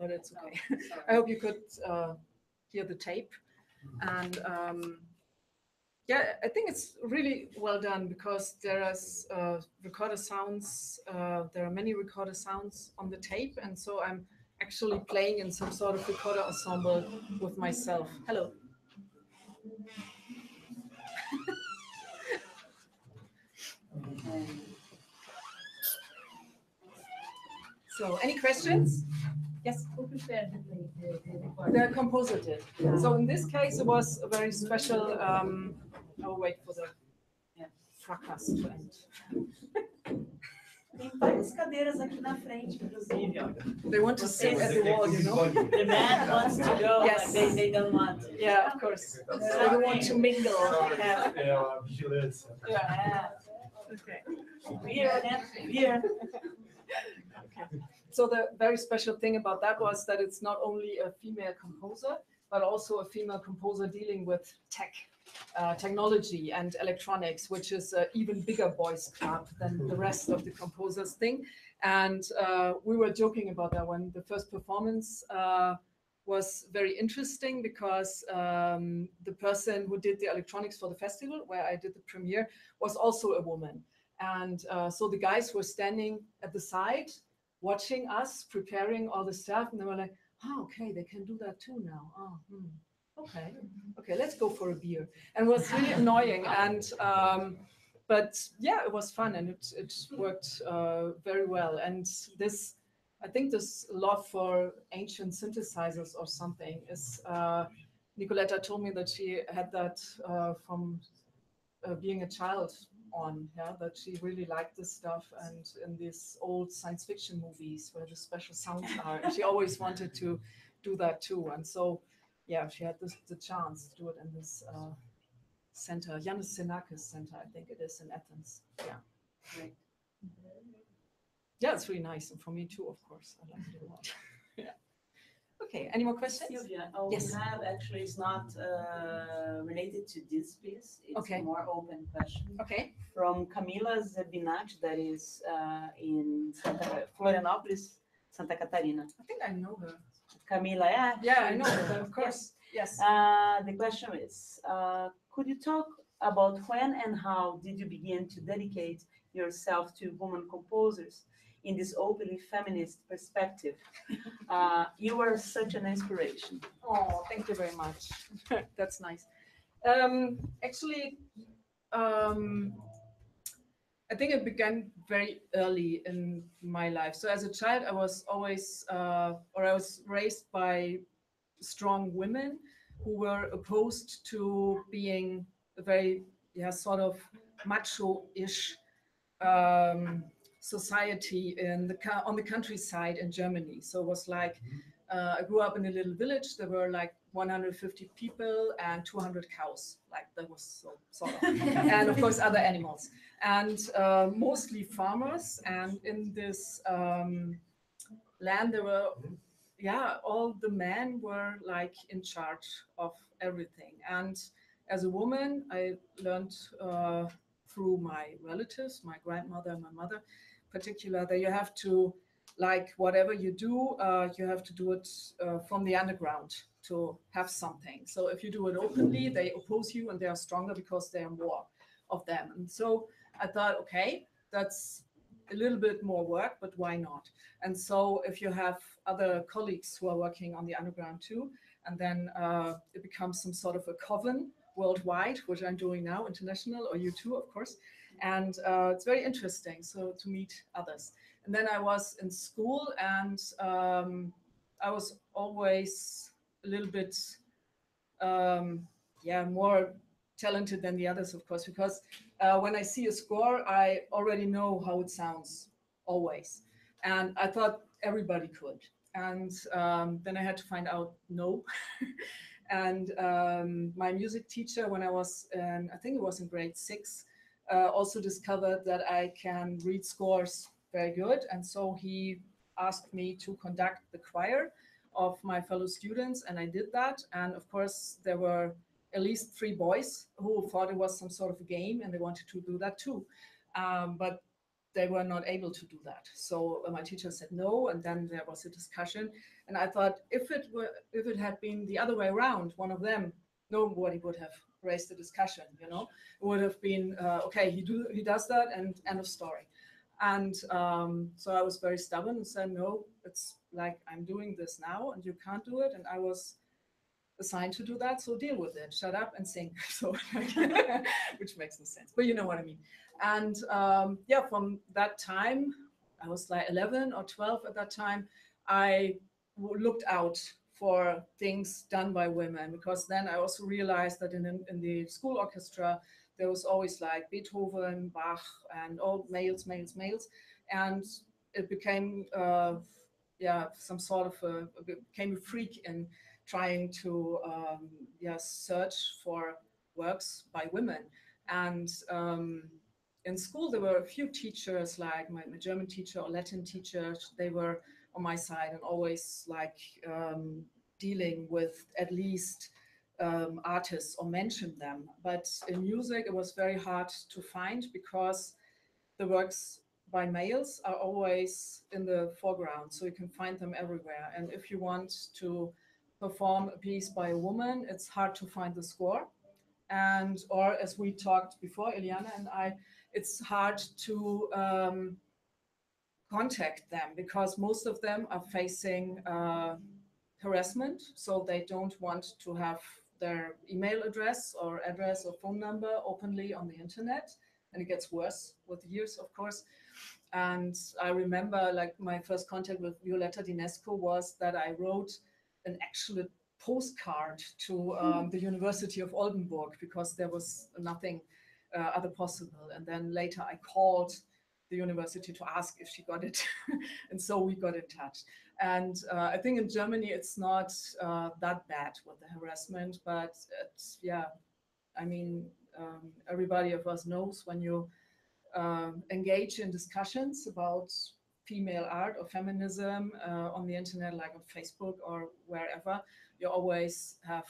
but it's okay. Sorry. I hope you could hear the tape. And yeah, I think it's really well done because there is recorder sounds. There are many recorder sounds on the tape, and so I'm actually playing in some sort of recorder ensemble with myself. Hello. So, any questions? Yes. Who prepared the The composer did. So in this case, it was a very special. I'll wait for the fracas to end. Tem várias cadeiras aqui na frente, inclusive, ó. They want to sit at the wall, you know. The man wants to go, Yes. but they don't want to. Yeah, of course. They want to mingle. Yeah. Vigilância. Yeah. Okay. Beer, né? Beer. So the very special thing about that was that it's not only a female composer, but also a female composer dealing with technology and electronics, which is an even bigger boys club than the rest of the composers thing. And we were joking about that when the first performance was very interesting because the person who did the electronics for the festival, where I did the premiere, was also a woman. And so the guys were standing at the side, watching us preparing all the stuff, and they were like, oh, okay, they can do that too now. Oh, okay, let's go for a beer. And it was really annoying. And but yeah, it was fun, and it worked very well. And this, I think, this love for ancient synthesizers or something is. Nicoletta told me that she had that from being a child on, that she really liked this stuff, and in these old science fiction movies where the special sounds are, and she always wanted to do that too. And so, yeah, she had the chance to do it in this center, Yanis Xenakis Center, I think it is in Athens. Yeah, Great. Yeah, it's really nice, and for me too, of course. I like it a lot. Yeah. Okay, any more questions? Sylvia, Yes. we have actually, it's not related to this piece. It's Okay. a more open question. Okay. From Camila Zebinat, that is in Florianópolis, Santa Catarina. I think I know her. Camila, yeah. Yeah, I know her, of course. Yes. The question is, could you talk about when and how did you begin to dedicate yourself to women composers in this openly feminist perspective? You are such an inspiration. Oh, thank you very much. That's nice. Actually, I think it began very early in my life. So as a child, I was always, I was raised by strong women who were opposed to being a very, sort of macho-ish society on the countryside in Germany. So it was like, I grew up in a little village. There were like 150 people and 200 cows. Like that was so sort of, and of course other animals, and mostly farmers. And in this land, there were, all the men were like in charge of everything. And as a woman, I learned through my relatives, my grandmother and my mother, particular, that you have to, like whatever you do, you have to do it from the underground to have something. So if you do it openly, they oppose you and they are stronger because there are more of them. And so I thought, okay, that's a little bit more work, but why not? And so if you have other colleagues who are working on the underground too, and then it becomes some sort of a coven worldwide, which I'm doing now, international, or you too, of course. And it's very interesting, so to meet others. And then I was in school, and I was always a little bit, more talented than the others, of course, because when I see a score, I already know how it sounds, always. And I thought everybody could. And then I had to find out, no. And my music teacher, when I was in, I think it was in grade 6, also discovered that I can read scores very good. And so he asked me to conduct the choir of my fellow students, and I did that. And of course, there were at least 3 boys who thought it was some sort of a game, and they wanted to do that too. But they were not able to do that. So my teacher said no, and then there was a discussion. And I thought, if it had been the other way around, one of them, nobody would have raised the discussion. You know, it would have been okay. He does that, and end of story. And so I was very stubborn and said, no, it's like, I'm doing this now, and you can't do it. And I was assigned to do that, so deal with it. Shut up and sing. So, which makes no sense, but you know what I mean. And yeah, from that time, I was like 11 or 12 at that time, I looked out for things done by women, because then I also realized that in the school orchestra, there was always like Beethoven, Bach, and all males. And it became, yeah, some sort of became a freak in trying to search for works by women. And in school, there were a few teachers, like my German teacher or Latin teacher, they were on my side and always like dealing with at least artists or mention them. But in music, it was very hard to find, because the works by males are always in the foreground, so you can find them everywhere. And if you want to perform a piece by a woman, it's hard to find the score. And, or as we talked before, Eliana and I, it's hard to contact them, because most of them are facing harassment, so they don't want to have their email address or phone number openly on the internet, and it gets worse with years, of course. And I remember, like, my first contact with Violetta Dinesco was that I wrote an actual postcard to the University of Oldenburg, because there was nothing other possible. And then later I called the university to ask if she got it. And so we got in touch. And I think in Germany, it's not that bad with the harassment, but it's, yeah, I mean, everybody of us knows when you engage in discussions about female art or feminism on the internet, like on Facebook or wherever, you always have,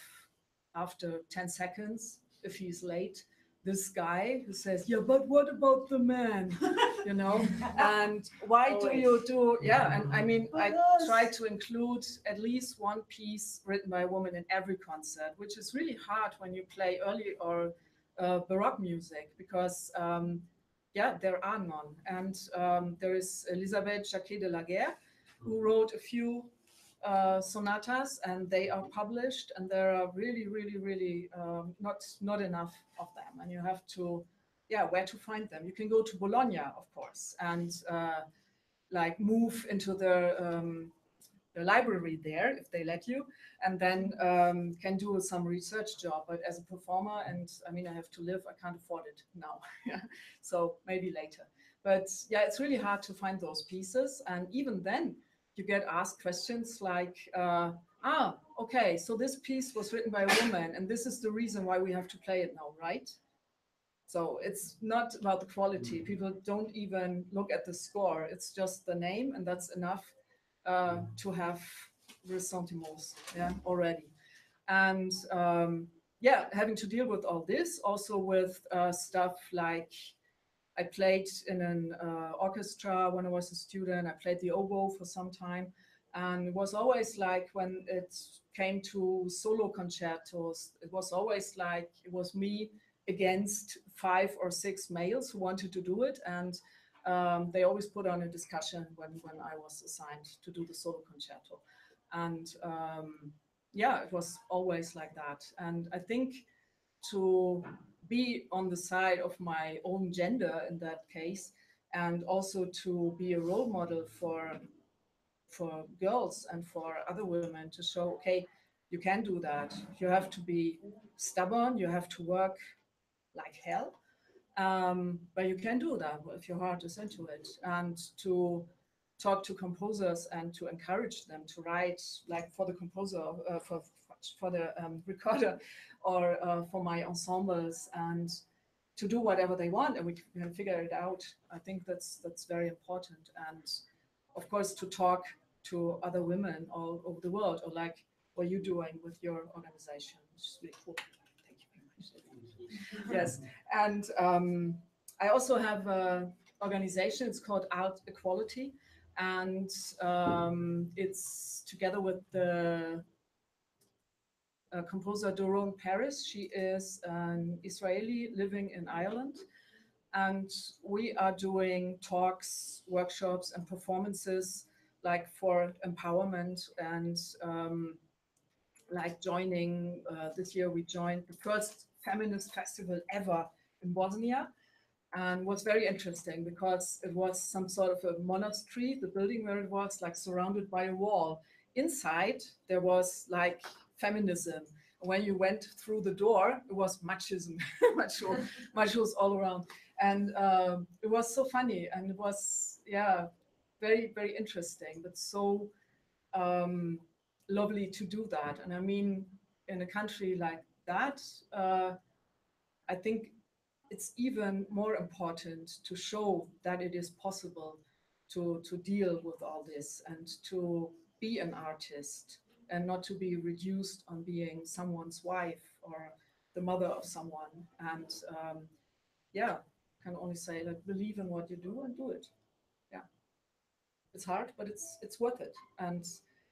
after 10 seconds, if he's late, this guy who says, yeah, but what about the man? You know, and why do you do, yeah, and I mean, I try to include at least one piece written by a woman in every concert, which is really hard when you play early or Baroque music, because yeah, there are none. And there is Elisabeth Jacquet de la Guerre, who wrote a few sonatas, and they are published, and there are really not enough of them, and you have to, yeah, where to find them? You can go to Bologna, of course, and like move into the library there, if they let you, and then can do some research job. But as a performer, and I mean, I have to live, I can't afford it now. Yeah, so maybe later. But yeah, it's really hard to find those pieces, and even then, you get asked questions like, okay, so this piece was written by a woman, and this is the reason why we have to play it now, right? So it's not about the quality. People don't even look at the score. It's just the name, and that's enough to have ressentiments, yeah, already. And yeah, having to deal with all this, also with stuff like, I played in an orchestra when I was a student. I played the oboe for some time. And it was always like, when it came to solo concertos, it was always like, it was me against 5 or 6 males who wanted to do it. And they always put on a discussion when I was assigned to do the solo concerto. And yeah, it was always like that. And I think to be on the side of my own gender in that case, and also to be a role model for girls and for other women, to show, okay, you can do that. You have to be stubborn, you have to work like hell, but you can do that if your heart is into it. And to talk to composers and to encourage them to write, like for the composer, for the recorder, or for my ensembles, and to do whatever they want, and we can figure it out. I think that's very important. And of course, to talk to other women all over the world, or like what you're doing with your organization, which is really cool. Thank you very much. Yes, and I also have organization. It's called Art Equality, and it's together with the composer Doron Paris. She is an Israeli living in Ireland, and we are doing talks, workshops, and performances like for empowerment and like joining. This year we joined the first feminist festival ever in Bosnia, and was very interesting because it was some sort of a monastery, the building where it was, like surrounded by a wall. Inside there was like feminism. When you went through the door, it was machismo, machos all around. And it was so funny, and it was, yeah, very, very interesting, but so lovely to do that. And I mean, in a country like that, I think it's even more important to show that it is possible to deal with all this and to be an artist and not to be reduced on being someone's wife or the mother of someone. And yeah, can only say, like, believe in what you do and do it. Yeah, it's hard, but it's worth it. And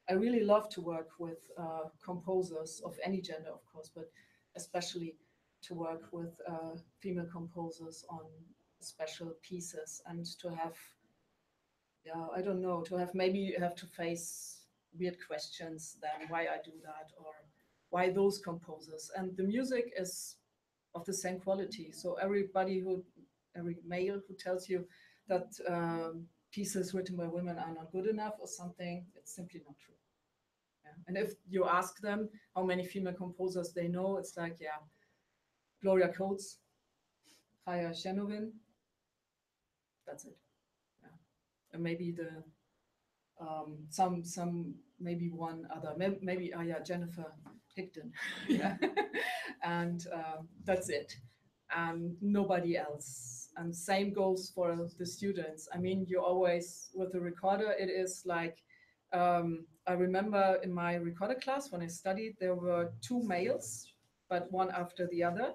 I really love to work with composers of any gender, of course, but especially to work with female composers on special pieces, and to have, yeah, I don't know, to have maybe have to face weird questions then why I do that or why those composers. And the music is of the same quality. So every male who tells you that pieces written by women are not good enough or something, it's simply not true. Yeah. And if you ask them how many female composers they know, it's like, yeah, Gloria Coates, Chaya Shenovin, that's it. Yeah. And maybe the some maybe one other, maybe yeah, Jennifer Higdon, yeah, and that's it, and nobody else. And same goes for the students. I mean, you always, with the recorder, it is like, I remember in my recorder class when I studied, there were 2 males, but one after the other.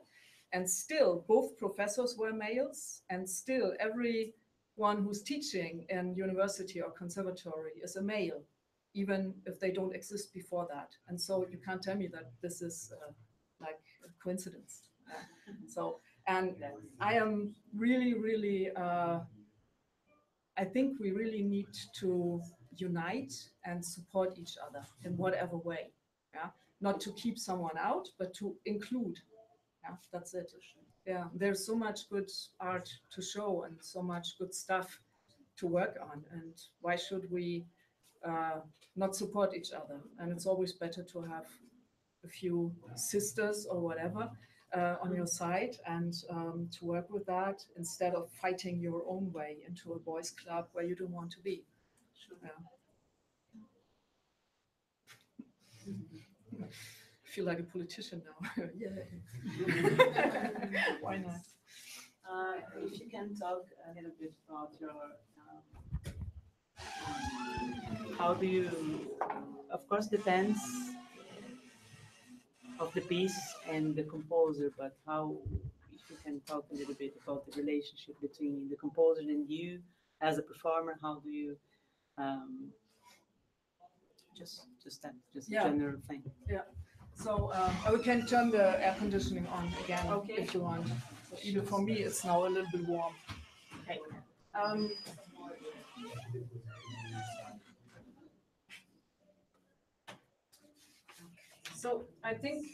And still, both professors were males, and still everyone who's teaching in university or conservatory is a male, even if they don't exist before that. And so you can't tell me that this is like a coincidence. So, and I am really, really, I think we really need to unite and support each other in whatever way. Yeah, not to keep someone out, but to include. Yeah, that's it. Yeah, there's so much good art to show and so much good stuff to work on. And why should we not support each other? And it's always better to have a few sisters or whatever on your side, and to work with that instead of fighting your own way into a boys' club where you don't want to be. Yeah. I feel like a politician now. Yeah. Why not? If you can talk a little bit about your, how do you, of course, depends of the piece and the composer, but how, if you can talk a little bit about the relationship between the composer and you as a performer, how do you, just that, just a general thing. Yeah. So we can turn the air conditioning on again, okay, if you want. So even for me, it's now a little bit warm. Okay. So I think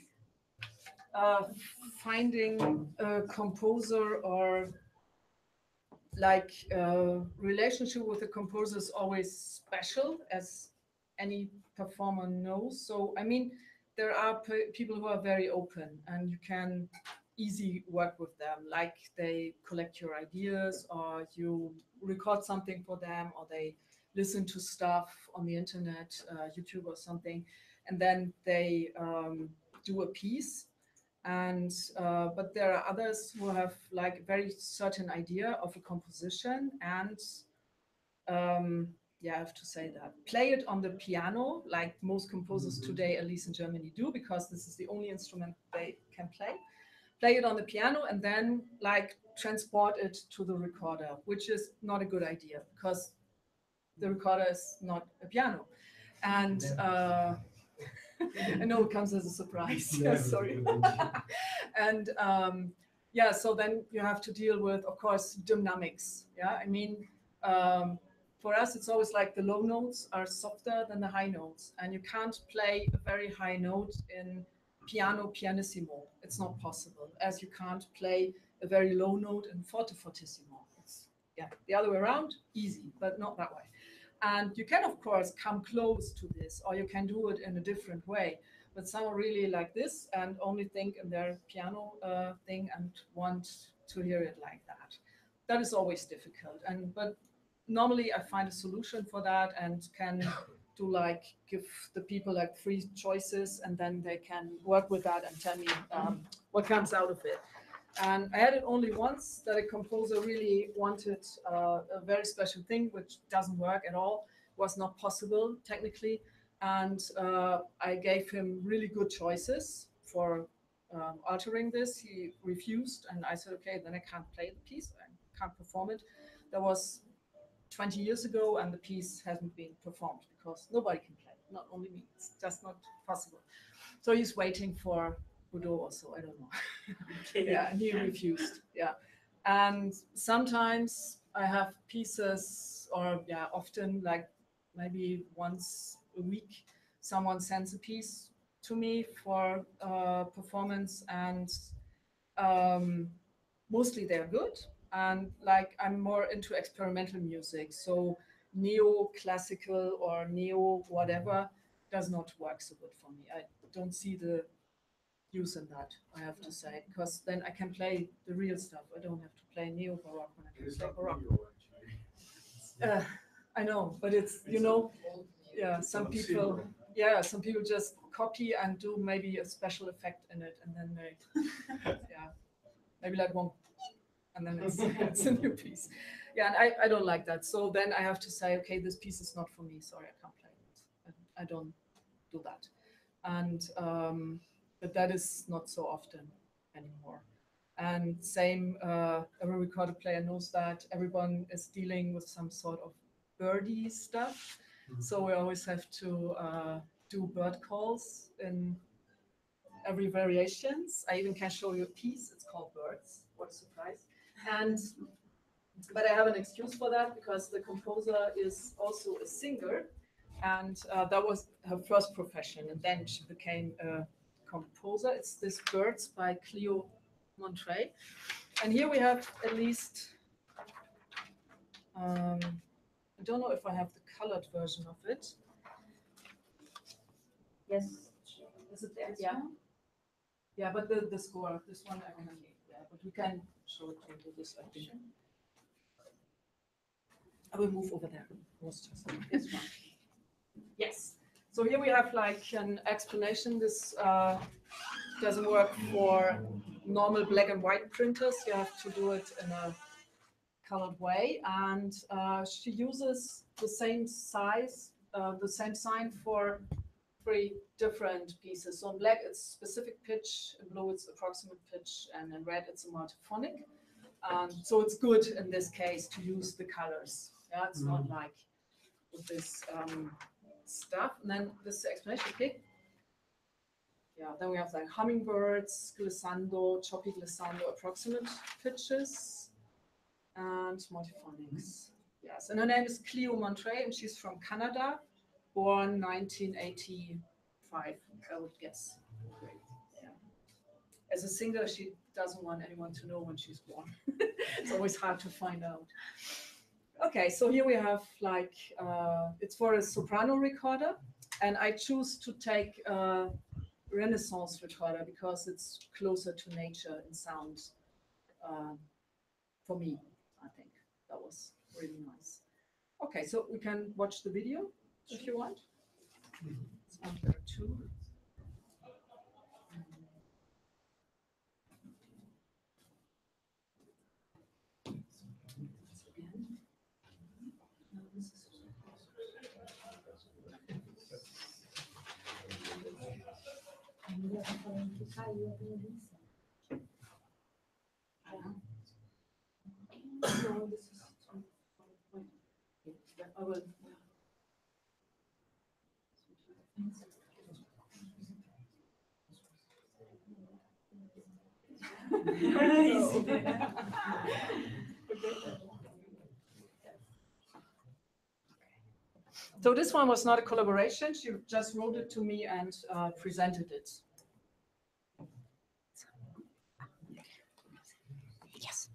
finding a composer or like relationship with a composer is always special, as any performer knows. So I mean, there are people who are very open, and you can easy work with them. Like they collect your ideas, or you record something for them, or they listen to stuff on the internet, YouTube or something, and then they do a piece. And but there are others who have like a very certain idea of a composition, and yeah, I have to say that play it on the piano, like most composers today, at least in Germany, do, because this is the only instrument they can play. play it on the piano, and then like transport it to the recorder, which is not a good idea because the recorder is not a piano. And I know it comes as a surprise. Sorry. And yeah, so then you have to deal with, of course, dynamics. Yeah, I mean, for us, it's always like the low notes are softer than the high notes, and you can't play a very high note in piano pianissimo. It's not possible, as you can't play a very low note in forte fortissimo. It's, yeah, the other way around, easy, but not that way. And you can, of course, come close to this, or you can do it in a different way. But some are really like this and only think in their piano thing and want to hear it like that. That is always difficult. But normally I find a solution for that and can do like give the people like 3 choices, and then they can work with that and tell me what comes out of it. And I had it only once that a composer really wanted a very special thing, which doesn't work at all, was not possible technically. And I gave him really good choices for altering this. He refused, and I said, okay, then I can't play the piece, I can't perform it. That was 20 years ago, and the piece hasn't been performed because nobody can play, not only me. It's just not possible. So he's waiting for Bordeaux also, I don't know. Okay. Yeah, and he refused. Yeah. And sometimes I have pieces, or yeah, often like maybe once a week, someone sends a piece to me for performance, and mostly they're good. And like I'm more into experimental music, so neo-classical or neo whatever does not work so good for me. I don't see the use in that, I have to say, because then I can play the real stuff. I don't have to play neo-baroque when I can play baroque. I know, but it's, you know, yeah, some people just copy and do maybe a special effect in it, and then they, yeah, maybe like one, and then it's a new piece. Yeah, and I don't like that. So then I have to say, okay, this piece is not for me. Sorry, I can't play it. I don't do that. And but that is not so often anymore. And same, every recorder player knows that everyone is dealing with some sort of birdie stuff. So we always have to do bird calls in every variations. I even can show you a piece. It's called Birds. What a surprise. But I have an excuse for that because the composer is also a singer, and that was her first profession, and then she became a composer. It's this Birds by Cleo Montre. And here we have at least, I don't know if I have the colored version of it. Yes. Is it there? Yeah. Yeah, but the score, this one I don't need. Yeah, but we can show it to this, I think. I will move over there. This one. Yes. So here we have like an explanation. This doesn't work for normal black and white printers. You have to do it in a colored way. And she uses the same size, the same sign for 3 different pieces. So in black, it's specific pitch. In blue, it's approximate pitch. And in red, it's a multiphonic. So it's good in this case to use the colors. Yeah, it's not like with this stuff. And then this explanation, okay? Yeah, then we have like hummingbirds, glissando, choppy glissando, approximate pitches, and multiphonics. Yes, and her name is Cleo Montre, and she's from Canada, born 1985, I would guess. Yeah. As a singer, she doesn't want anyone to know when she's born. It's always hard to find out. Okay, so here we have like, it's for a soprano recorder, and I choose to take a Renaissance recorder because it's closer to nature in sound for me, I think. That was really nice. Okay, so we can watch the video if you want. It's on there too. No, this is I will. So this one was not a collaboration. She just wrote it to me and presented it. Yes.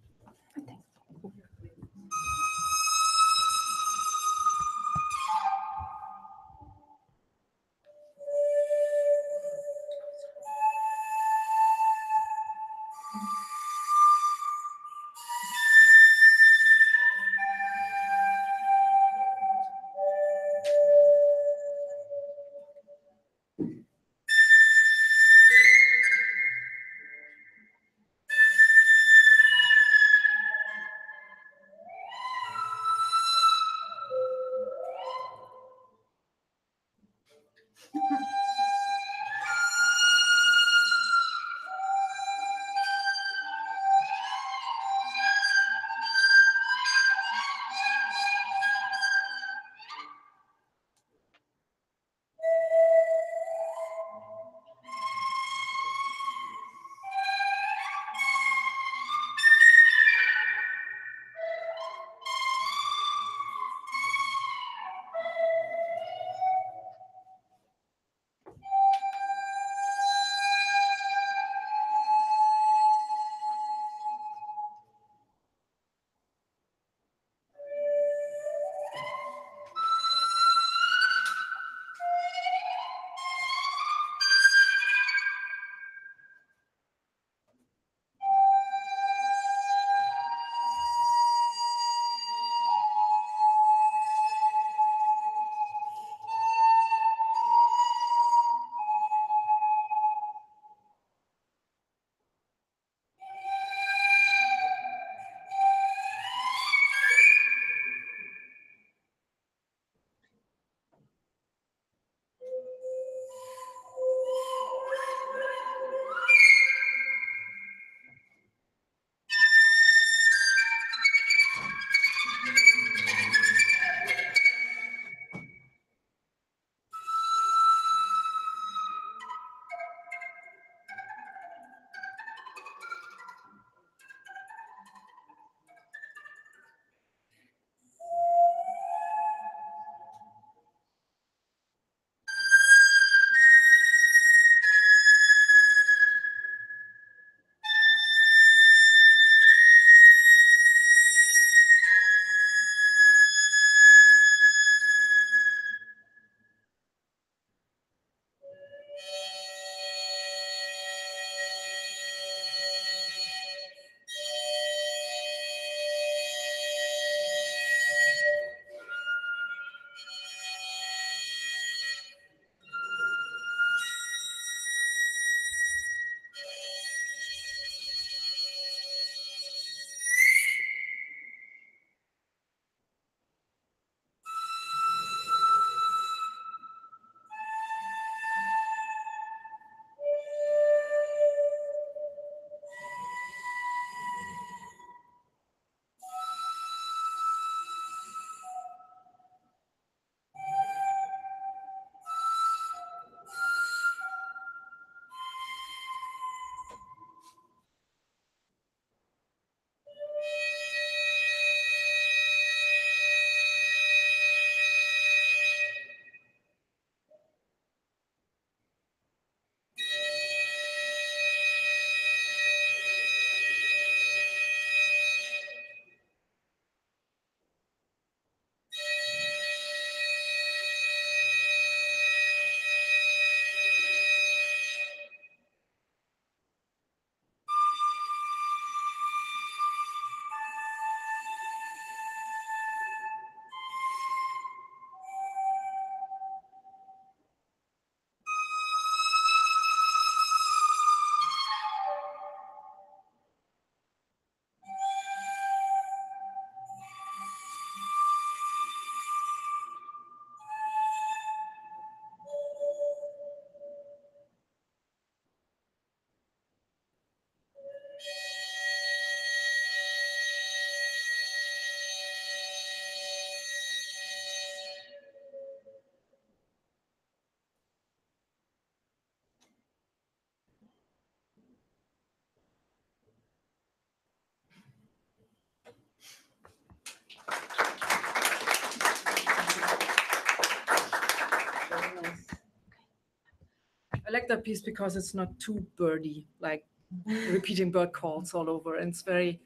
like that piece because it's not too birdy, like repeating bird calls all over, and it's very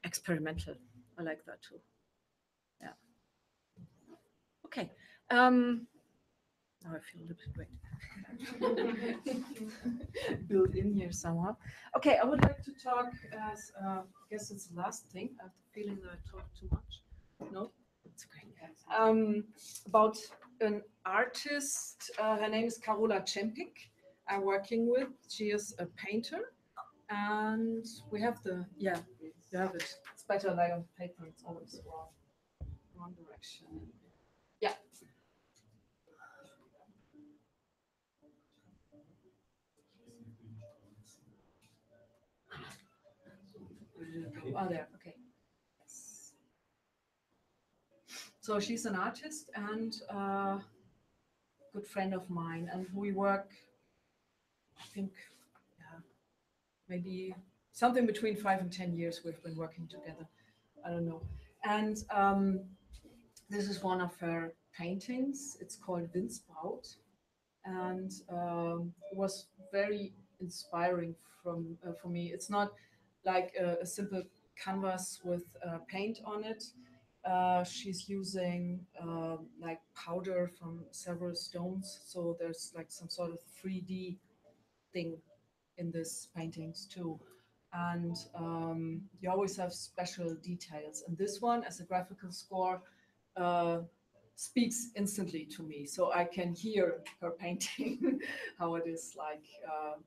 experimental. I like that too. Yeah. Okay. Now I feel a little bit great. Built in here somehow. Okay, I would like to talk as I guess it's the last thing. I have the feeling that I talk too much. No, it's okay. About an artist. Her name is Carola Czempik. I'm working with. She is a painter, and we have the you have it. It's better like on paper. It's always wrong direction. Yeah. Oh, there. Okay. Yes. So she's an artist and a good friend of mine, and we work, I think, maybe something between 5 and 10 years we've been working together. I don't know. And this is one of her paintings. It's called Windsbraut, and it was very inspiring for me. It's not like a simple canvas with paint on it. She's using like powder from several stones, so there's like some sort of 3D thing in these paintings too. And you always have special details. And this one, as a graphical score, speaks instantly to me, so I can hear her painting, how it is like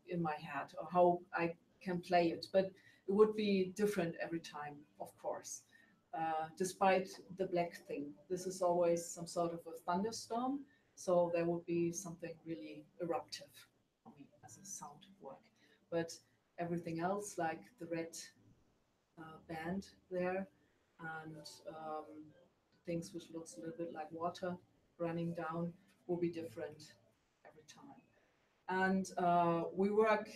in my head, or how I can play it. But it would be different every time, of course. Despite the black thing, this is always some sort of a thunderstorm, so there would be something really eruptive for me as a sound work. But everything else, like the red band there, and things which looks a little bit like water running down, will be different every time. And we work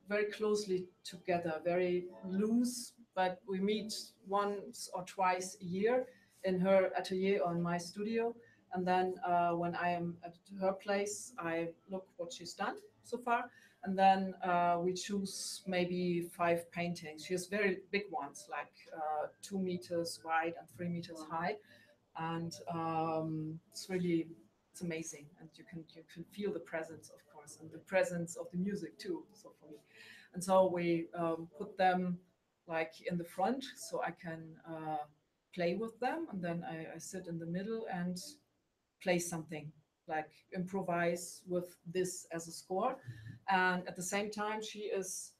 very closely together, very loose, but we meet once or twice a year in her atelier or in my studio. And then when I am at her place, I look what she's done so far. And then we choose maybe 5 paintings. She has very big ones, like 2 meters wide and 3 meters high. And it's amazing. And you can feel the presence, of course, and the presence of the music too. So for me, and so we put them like in the front, so I can play with them, and then I sit in the middle and play something, like improvise with this as a score. And at the same time, she is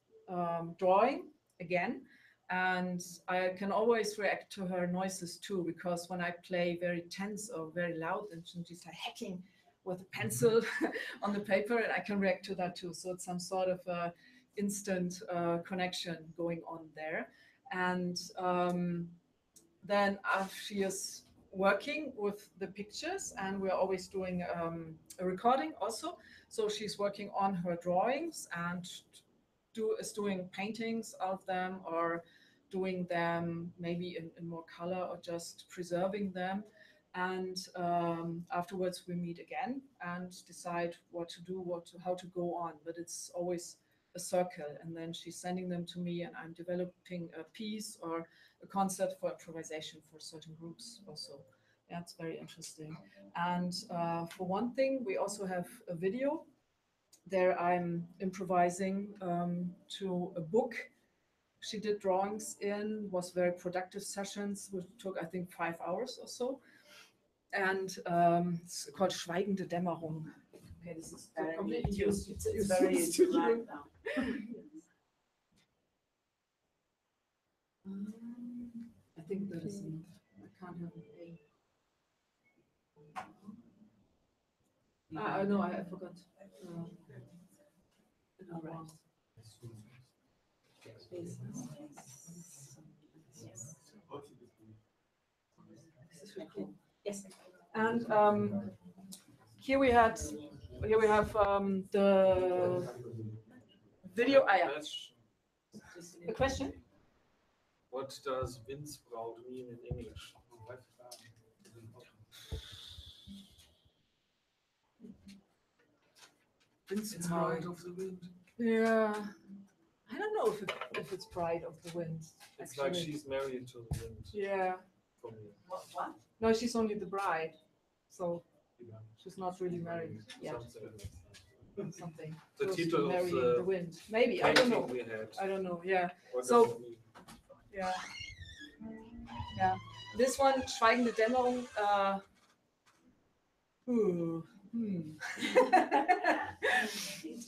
drawing again. And I can always react to her noises too, because when I play very tense or very loud, and she's like hacking with a pencil on the paper, and I can react to that too. So it's some sort of instant connection going on there. And then she is working with the pictures, and we're always doing a recording also. So she's working on her drawings and is doing paintings of them, or doing them maybe in more color, or just preserving them. And afterwards we meet again and decide what to do, how to go on. But it's always a circle, and then she's sending them to me, and I'm developing a piece or a concept for improvisation for certain groups also. That's very interesting. And for one thing, we also have a video. There I'm improvising to a book she did drawings in. Was very productive sessions, which took, I think, 5 hours or so. And it's called Schweigende Dämmerung. Okay, this is completely used. It's very right now. I think that is enough. I can't have an A. No, I forgot. All right. Yes. This is really cool. Yes. And here we have the video. The question? What does Windsbraut mean in English? Wind's It's Bride. Pride of the Wind. Yeah. I don't know if it's Pride of the Wind. It's like actually. she's married to the wind Yeah. for me. What? No, she's only the bride. So Yeah. she's not really married yet. Something like that. Something. The Close to title of marrying the the wind. Maybe. I don't know. painting we had. I don't know. Yeah. What So- does it mean? Yeah. Yeah. This one, Schweigende Dämmerung.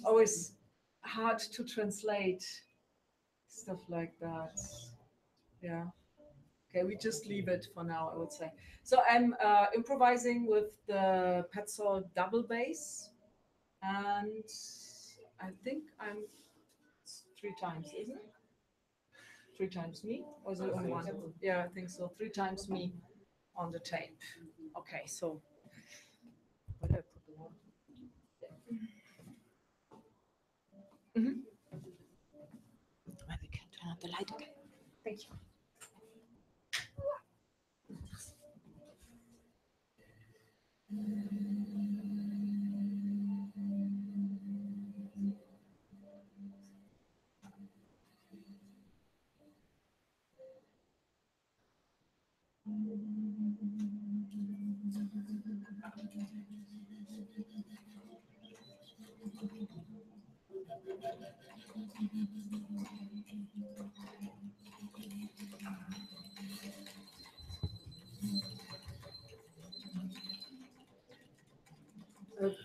Always hard to translate stuff like that. Yeah. Okay, we just leave it for now, I would say. So I'm improvising with the Petzl double bass, and I think it's 3 times, isn't it? 3 times me, or is it only one? Yeah, I think so. 3 times me on the tape. Okay, so where did I put the one? Mhm. We can turn on the light again. Thank you.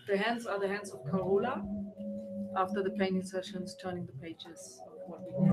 The hands are the hands of Carola. After the painting sessions, turning the pages of what we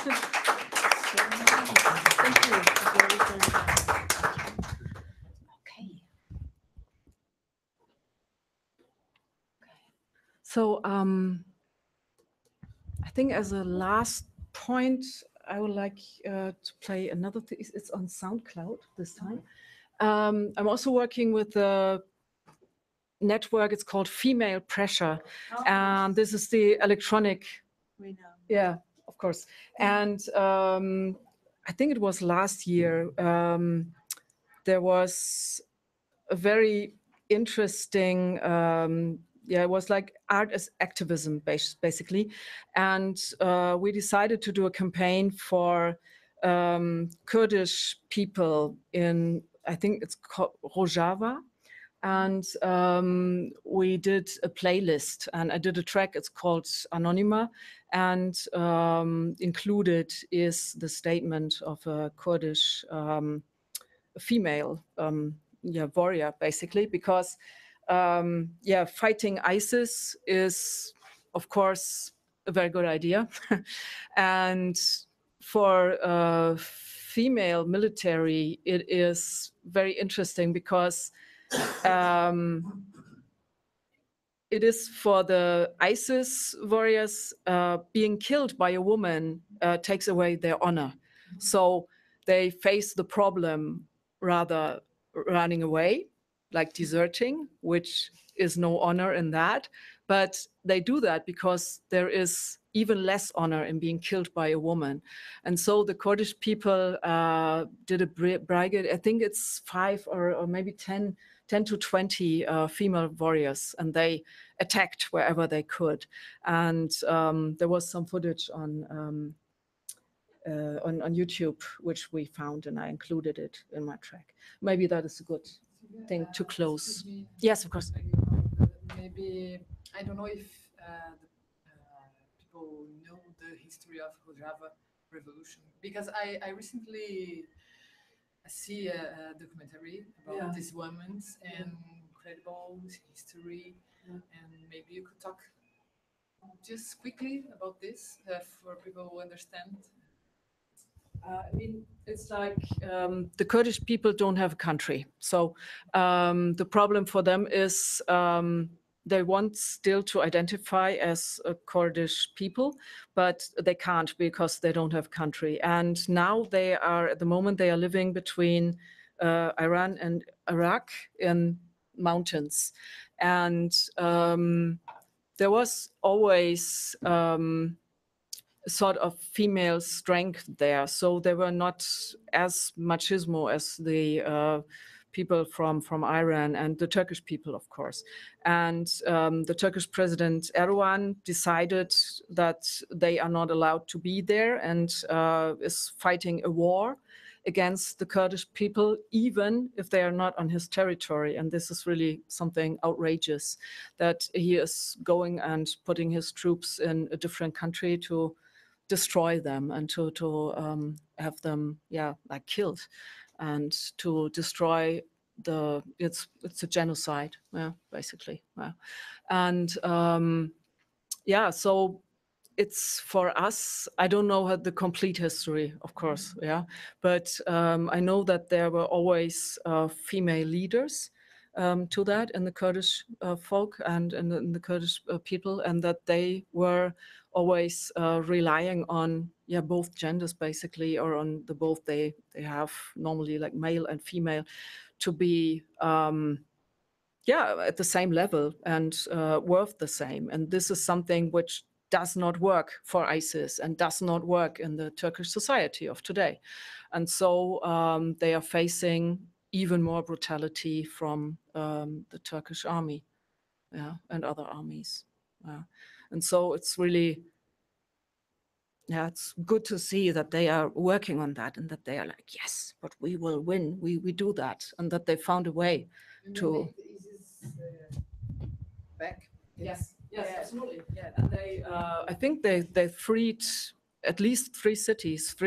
Thank you. Okay. So I think as a last point, I would like to play another thing. It's on SoundCloud this time. I'm also working with a network. It's called Female Pressure. And this is the electronic. We know. Yeah, of course. And I think it was last year, there was a very interesting, it was like art as activism, basically. And we decided to do a campaign for Kurdish people in, I think it's called Rojava. And we did a playlist, and I did a track, it's called Anonyma, and included is the statement of a Kurdish female warrior, basically, because fighting ISIS is, of course, a very good idea. And for female military, it is very interesting because it is for the ISIS warriors, being killed by a woman takes away their honor. So they face the problem rather running away, like deserting, which is no honor in that. But they do that because there is even less honor in being killed by a woman. And so the Kurdish people did a brigade, I think it's 5 or maybe 10 to 20 female warriors, and they attacked wherever they could. And there was some footage on YouTube, which we found, and I included it in my track. Maybe that is a good thing to close. Yes, of course. Maybe, I don't know if people know the history of Rojava Revolution, because I recently see a documentary about these women and incredible history, and maybe you could talk just quickly about this for people who understand. I mean, it's like the Kurdish people don't have a country. So the problem for them is they want still to identify as a Kurdish people, but they can't because they don't have a country. And now they are, at the moment, they are living between Iran and Iraq in mountains. And there was always sort of female strength there. So they were not as machismo as the people from Iran and the Turkish people, of course. And the Turkish President Erdogan decided that they are not allowed to be there, and is fighting a war against the Kurdish people, even if they are not on his territory. And this is really something outrageous, that he is going and putting his troops in a different country to destroy them and to have them, like killed, and to destroy it's a genocide, basically. And so it's for us, I don't know the complete history, of course, but I know that there were always female leaders to that in the Kurdish folk and in the Kurdish people, and that they were always relying on both genders, basically, or on the both they have normally, like male and female, to be at the same level and worth the same. And this is something which does not work for ISIS and does not work in the Turkish society of today. And so they are facing even more brutality from the Turkish army, and other armies. And so it's really, it's good to see that they are working on that, and that they are like, yes, but we will win. We do that, and that they found a way to. Back. Yes, absolutely. Yeah, and they, I think they freed at least 3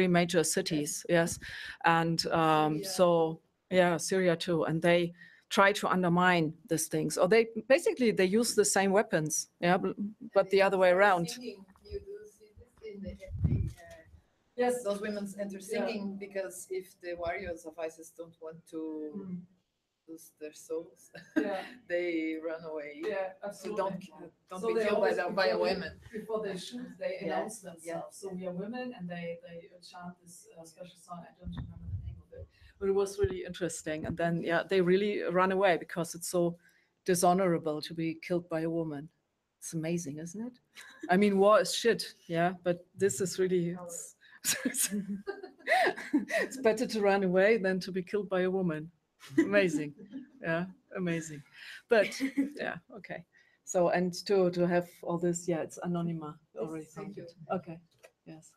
major cities. Yes, and Syria too, and they try to undermine these things, or they use the same weapons, but the other way around. You do see this in the Yes, those women enter singing because if the warriors of ISIS don't want to lose their souls, they run away. Yeah, So absolutely. don't So be they killed by, always, by a before they- woman. Before they shoot, they Yeah, announce themselves. So we are women, and they chant this special song. I don't remember the name of it, but it was really interesting. And then they really run away because it's so dishonorable to be killed by a woman. It's amazing, isn't it? I mean, war is shit, but this is really. It's better to run away than to be killed by a woman. Amazing. Amazing. But okay. So, and to have all this, it's Anonyma already found it. Okay. Yes.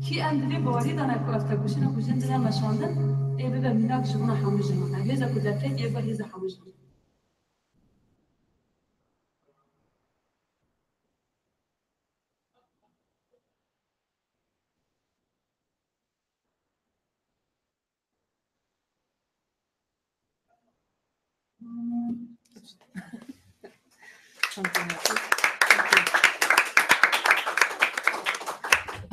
que André Borida na costa kushina kujindira mashonda e bebe minak jibna hamujina heza kudate e heza hamujina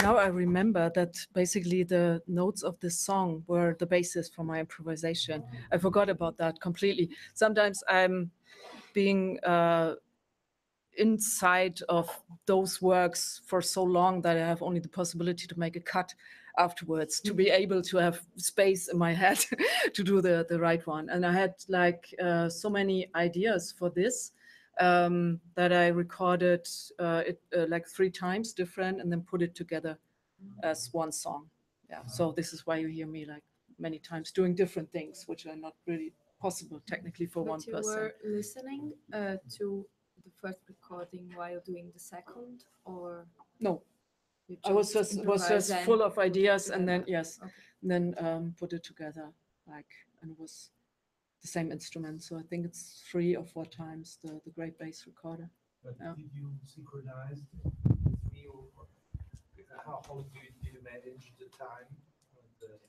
Now I remember that basically the notes of this song were the basis for my improvisation. I forgot about that completely. Sometimes I'm being inside of those works for so long that I have only the possibility to make a cut afterwards, to be able to have space in my head to do the right one. And I had like so many ideas for this that I recorded it like 3 times different and then put it together as one song. Yeah, so this is why you hear me like many times doing different things, which are not really possible technically for one person. You were listening to the first recording while doing the second, or no? I was just full of ideas, and then and then put it together and it was the same instrument. So I think it's 3 or 4 times the great bass recorder. But did you synchronize how do you manage the time?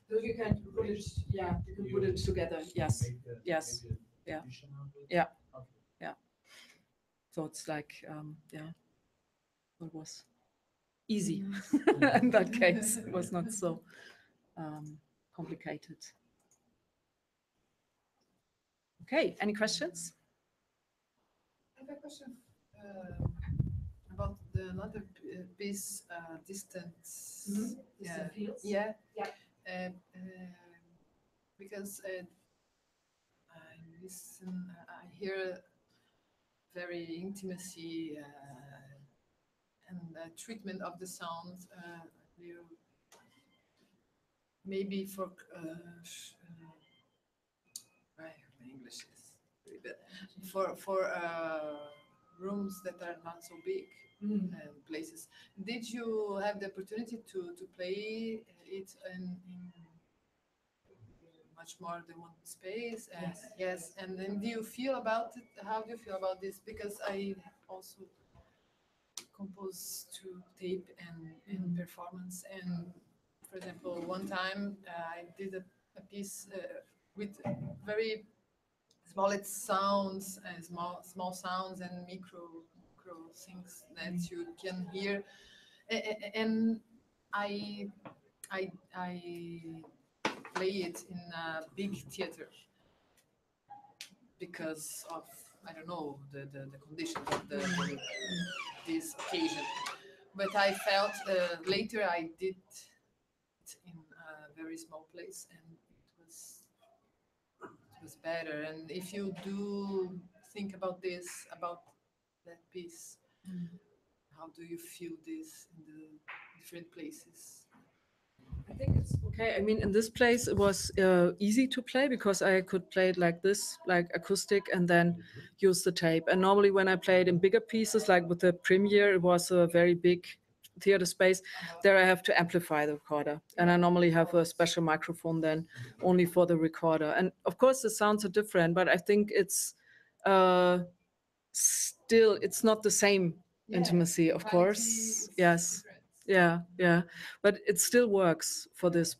So you can put it, you can put it together. Yes, yes, yeah, yeah, yeah. So it's like, it was easy in that case. It was not so complicated. Okay, any questions? I have a question about another piece, distance. Mm-hmm. Yeah. Because I listen, I hear very intimacy and treatment of the sounds. Maybe for my English is very bad. For rooms that are not so big and places. Did you have the opportunity to play it in much more than one space? Yes. And then do you feel about it? How do you feel about this? Because I also compose to tape and performance. And for example, one time I did a piece with very small sounds and small sounds and micro things that you can hear, and I play it in a big theater because of, I don't know, the conditions of this occasion. But I felt later I did it in a very small place, and it was better. And if you do think about this, about that piece, how do you feel this in the different places? I think it's okay. I mean, in this place, it was easy to play because I could play it like this, like acoustic, and then use the tape. And normally when I played in bigger pieces, like with the premiere, it was a very big theater space. There I have to amplify the recorder. And I normally have a special microphone then only for the recorder. And of course, the sounds are different, but I think it's still, it's not the same intimacy, of course. Yes. Yeah, but it still works for this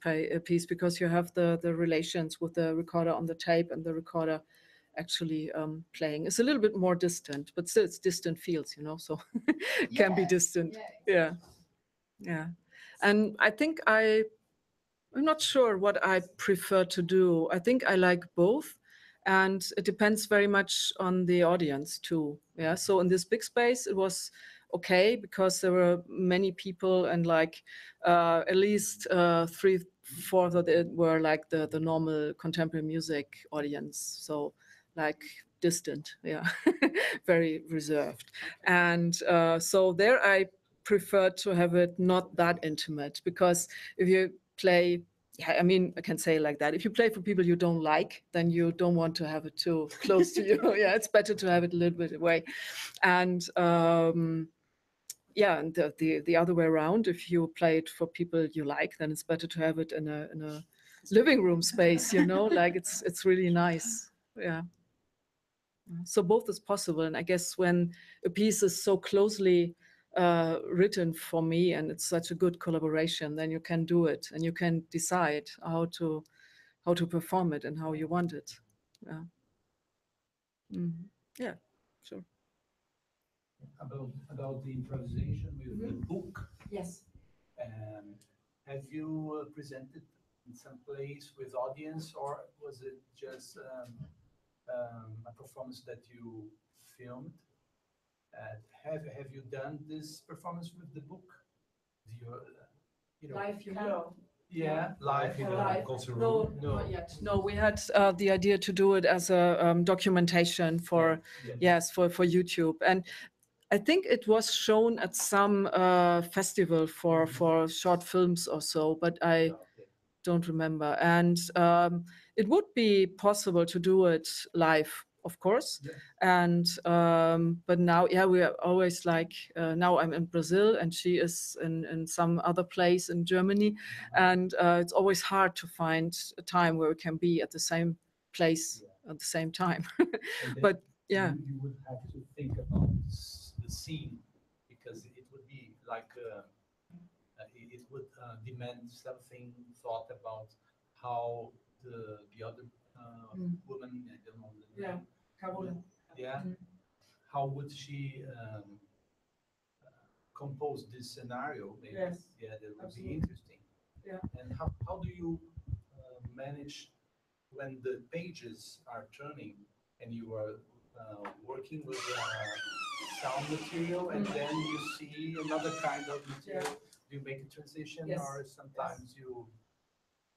piece because you have the relations with the recorder on the tape and the recorder actually playing. It's a little bit more distant, but still it's distant fields, so it can be distant. Yeah. And I think I'm not sure what I prefer to do. I think I like both, and it depends very much on the audience too. Yeah, so in this big space, it was okay because there were many people, and like at least 3/4 of it were like the normal contemporary music audience, so like distant, very reserved. And so there I prefer to have it not that intimate, because if you play, I mean, I can say it like that. If you play for people you don't like, then you don't want to have it too close to you. Yeah, it's better to have it a little bit away. And yeah, and the other way around, if you play it for people you like, then it's better to have it in a living room space, you know, like it's really nice. Yeah. So both is possible. And I guess when a piece is so closely written for me and it's such a good collaboration, then you can do it and you can decide how to perform it and how you want it. Yeah. Yeah, sure. About the improvisation with the book. Yes. Have you presented in some place with audience, or was it just a performance that you filmed? Have you done this performance with the book? Live, you know. Yeah, live. Live. No, not yet. No, we had the idea to do it as a documentation for, yes, for YouTube. And I think it was shown at some festival for short films or so, but I don't remember. And it would be possible to do it live, of course. Yeah. And but now, yeah, we are always like, now I'm in Brazil and she is in some other place in Germany. And it's always hard to find a time where we can be at the same place at the same time. But yeah. You would have to think about the scene, because it would be like it would demand something thought about how the other woman, I don't know the name. Carola. Yeah. How would she compose this scenario? Maybe. Yes. Yeah, that would Absolutely. be interesting. Yeah. And how do you manage when the pages are turning and you are working with sound material, and then you see another kind of material? Do you make a transition, or sometimes you?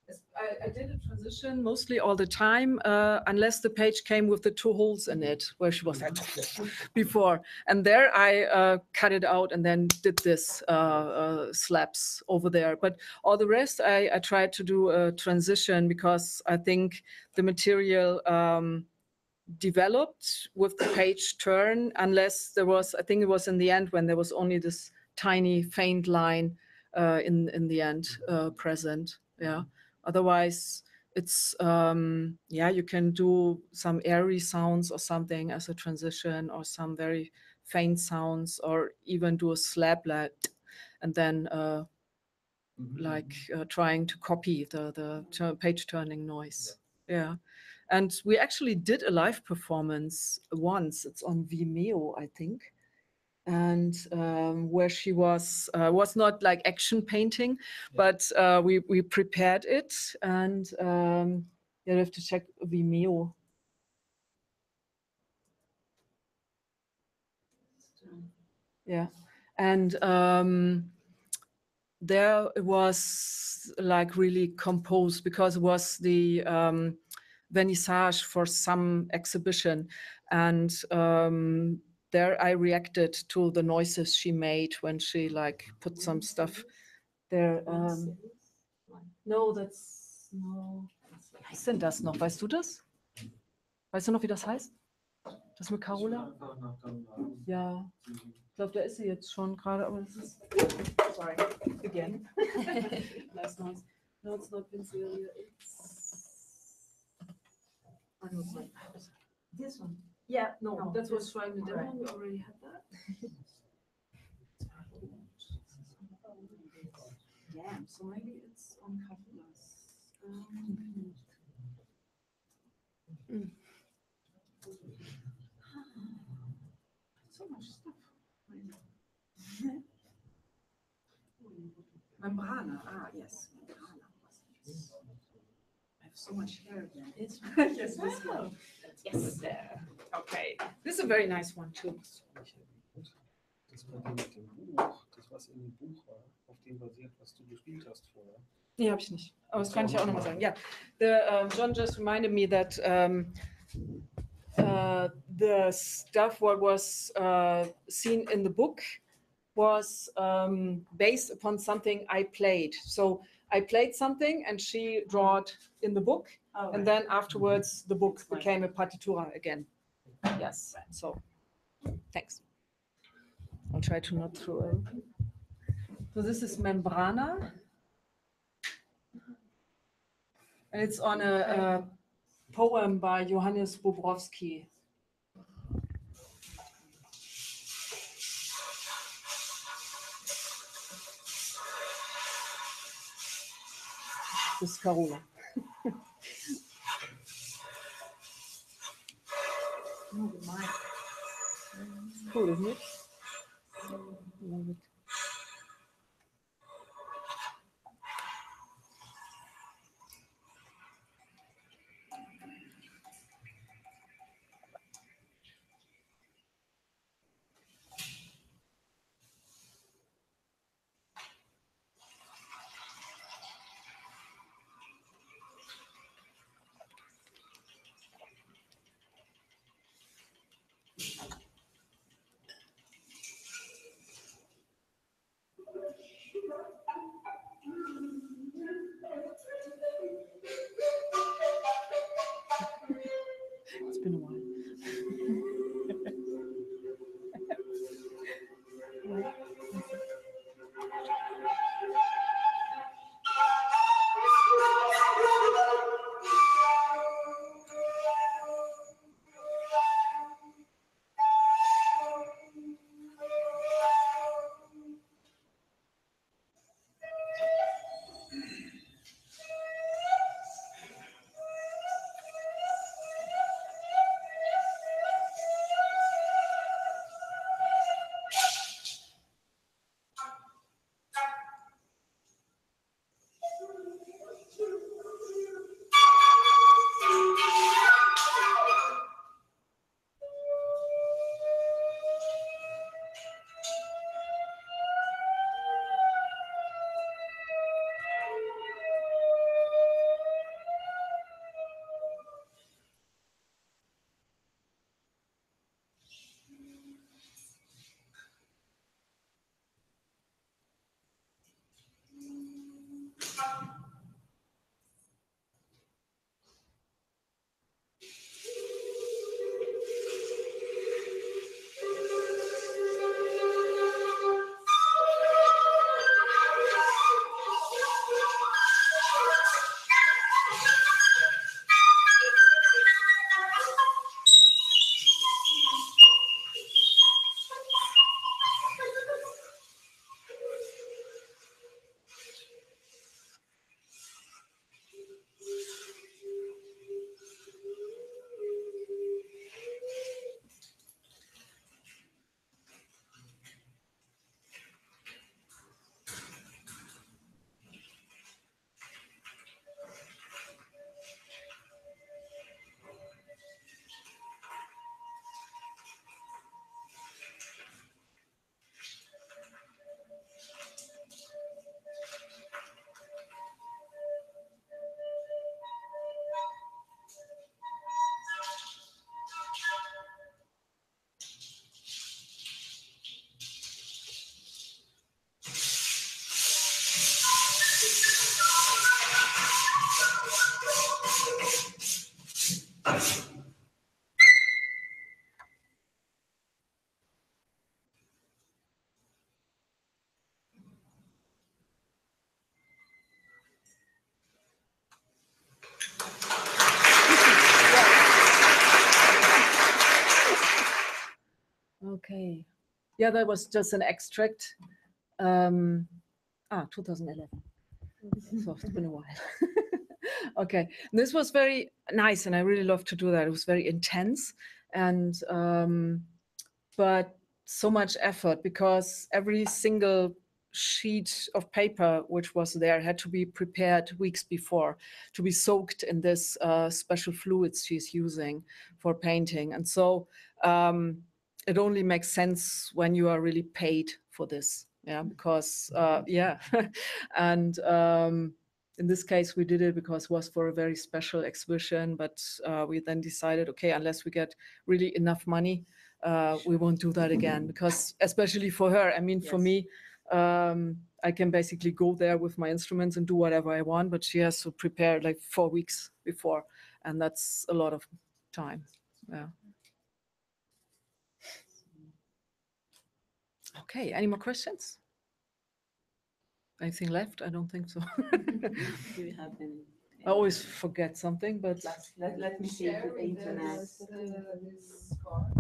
Yes, I did a transition mostly all the time, unless the page came with the 2 holes in it, where she was like before. And there I cut it out and then did this slaps over there. But all the rest, I tried to do a transition, because I think the material developed with the page turn, unless there was, I think it was in the end when there was only this tiny faint line in the end present. Yeah. Otherwise, it's yeah, you can do some airy sounds or something as a transition, or some very faint sounds, or even do a slap like, and then like trying to copy the page turning noise. Yeah. And we actually did a live performance once. It's on Vimeo, I think. And where she was not like action painting, but we prepared it, and you have to check Vimeo. Yeah, and there it was like really composed, because it was the vernissage for some exhibition, and there I reacted to the noises she made when she like put some stuff there. No, that's no. Wie heißt denn das noch? Weißt du das? Weißt du noch, wie das heißt? Das mit Carola? Ja, ich glaube, da ist sie jetzt schon gerade, aber das ist. Sorry, again. Nice noise. No, it's not Berlim Sylvia. I don't know. This one. Yeah, no, that was trying the demo. We already had that. Damn, so maybe it's on Carola's. So much stuff. Membrana. Ah, yes. Membrana. I have so much hair again. It's yes, this one. Yes, there. Okay. This is a very nice one too. Das war die mit dem Buch, das was in dem Buch war, auf dem basiert, was du gespielt hast vorher. Nee, habe ich nicht. Aber das kann ich ja auch nochmal sagen. Yeah, John just reminded me that the stuff what was seen in the book was based upon something I played. So I played something and she drew it in the book, and then afterwards the book became a partitura again. Yes. So, thanks. I'll try to not throw it. So this is Membrana. And it's on a poem by Johannes Bobrowski. This is Carola. Cool, isn't it? Love it. It's been a while. Okay. Yeah, that was just an extract. 2011. So it's been a while. Okay. This was very nice, and I really love to do that. It was very intense, and but so much effort, because every single sheet of paper which was there had to be prepared weeks before to be soaked in this special fluids she's using for painting. And so it only makes sense when you are really paid for this. Yeah, because yeah. And in this case, we did it because it was for a very special exhibition, but we then decided, okay, unless we get really enough money, we won't do that again, because especially for her, I mean, for me, I can basically go there with my instruments and do whatever I want, but she has to prepare like 4 weeks before, and that's a lot of time. Yeah. Okay, any more questions? Anything left? I don't think so. Do you have any? I always forget something, but Let me see Share the with internet. us this card.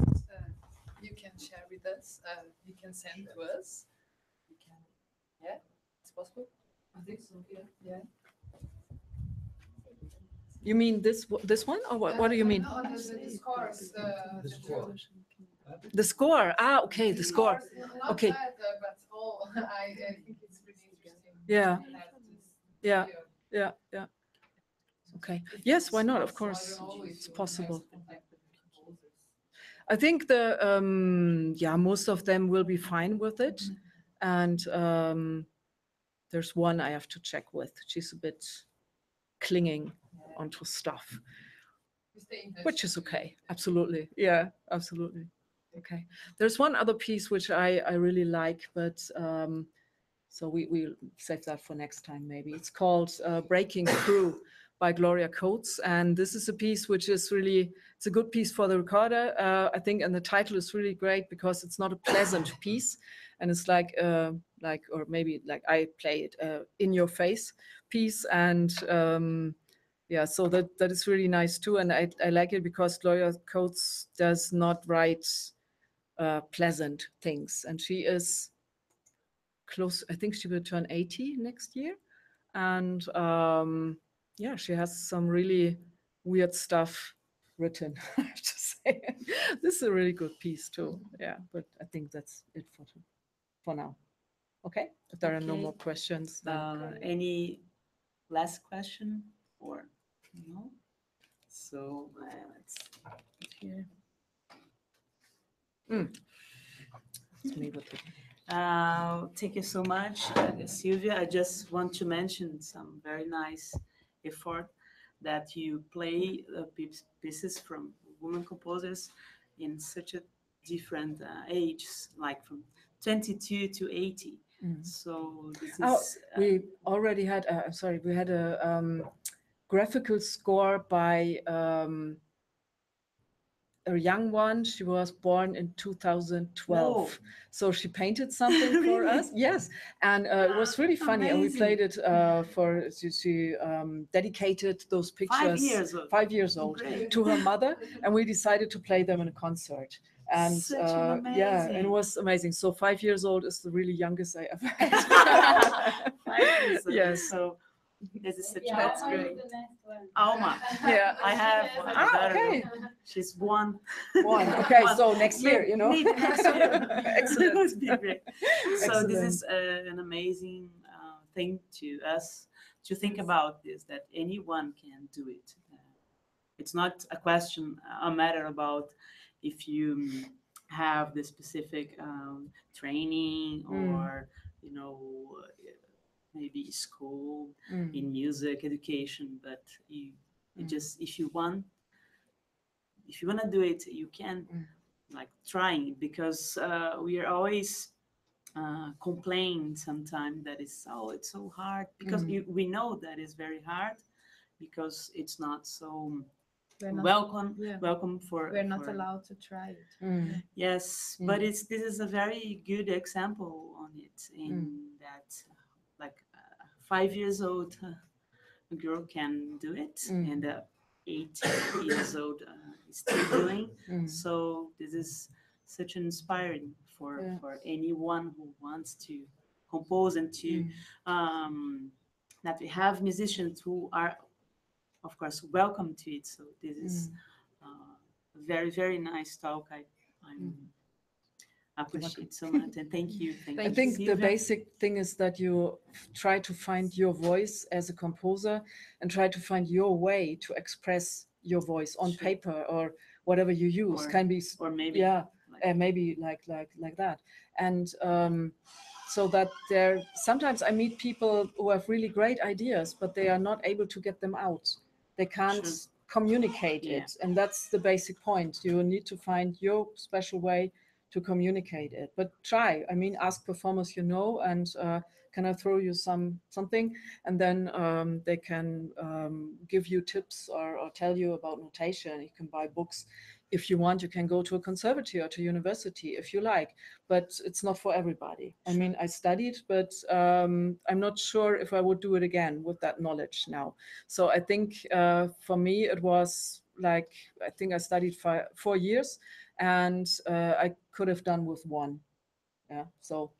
You can share with us. You can send to us. You can. Yeah, it's possible. I think so. Yeah. Yeah. you mean this one, or what do you mean? No, the scores. The score. The score. Ah, okay, the score. Not Okay. bad, but all. I think it's really interesting. Yeah. to have this Yeah. video. Yeah. Okay. Yes, why not? Of So I course, don't know if it's you possible. have contact with composers. I think most of them will be fine with it, and there's one I have to check with. She's a bit clinging onto stuff, You stay in touch. which is okay. Absolutely. Yeah, absolutely. Okay. There's one other piece which I really like, but so we'll save that for next time maybe. It's called Breaking Through by Gloria Coates, and this is a piece which is really, it's a good piece for the recorder, I think, and the title is really great because it's not a pleasant piece, and it's like or maybe like I play it in your face piece, and yeah, so that is really nice too, and I like it because Gloria Coates does not write pleasant things, and she is close. I think she will turn 80 next year, and yeah, she has some really weird stuff written. I have to say, this is a really good piece too. Yeah, but I think that's it for now. Okay, if there are no Okay. more questions, then Any last question or no? So let's put here. let's leave it. Thank you so much, Sylvia. I just want to mention some very nice effort that you play pieces from women composers in such a different ages, like from 22 to 80. So this is. We already had. Sorry, we had a graphical score by a young one. She was born in 2012. Whoa. So she painted something for Really? us. Yes. And it was really funny. And we Amazing. played it she dedicated those pictures 5 years old. 5 years old Great. to her mother. And we decided to play them in a concert. And Such an yeah, and it amazing. was amazing. So 5 years old is the really youngest I ever had. 5 years old. Yes. So this is such Yeah, that's Alma is great. the next one. Alma. Yeah. I have one. daughter. Okay. She's one. One. Okay, One. so next year, you know. Maybe next year. Excellent. That would be great. So Excellent. this is an amazing thing to us to think about this, that anyone can do it. It's not a matter about if you have the specific training or, you know, maybe school in music education, but you just, if you want to do it, you can like trying, because we are always complain sometimes that it's so hard, because we know that it's very hard because it's not so welcome for We're not allowed to try it. Yes, but this is a very good example on it, in that like 5 years old a girl can do it, and 8 years old is still doing. So this is such an inspiring for anyone who wants to compose, and to that we have musicians who are, of course, welcome to it. So this is a very, very nice talk. I appreciate so much, and thank you. I think the basic thing is that you try to find your voice as a composer, and try to find your way to express your voice on paper or whatever you use. Can be, or maybe maybe like that. And so that sometimes I meet people who have really great ideas, but they are not able to get them out. They can't communicate it, and that's the basic point. You need to find your special way to communicate it, but try. I mean, ask performers you know, and can I throw you something, and then they can give you tips or tell you about notation. You can buy books. if you want, you can go to a conservatory or to university if you like, but it's not for everybody. I mean, I studied, but I'm not sure if I would do it again with that knowledge now. So I think for me, it was like, I think I studied 4 years, and I could have done with 1. Yeah, so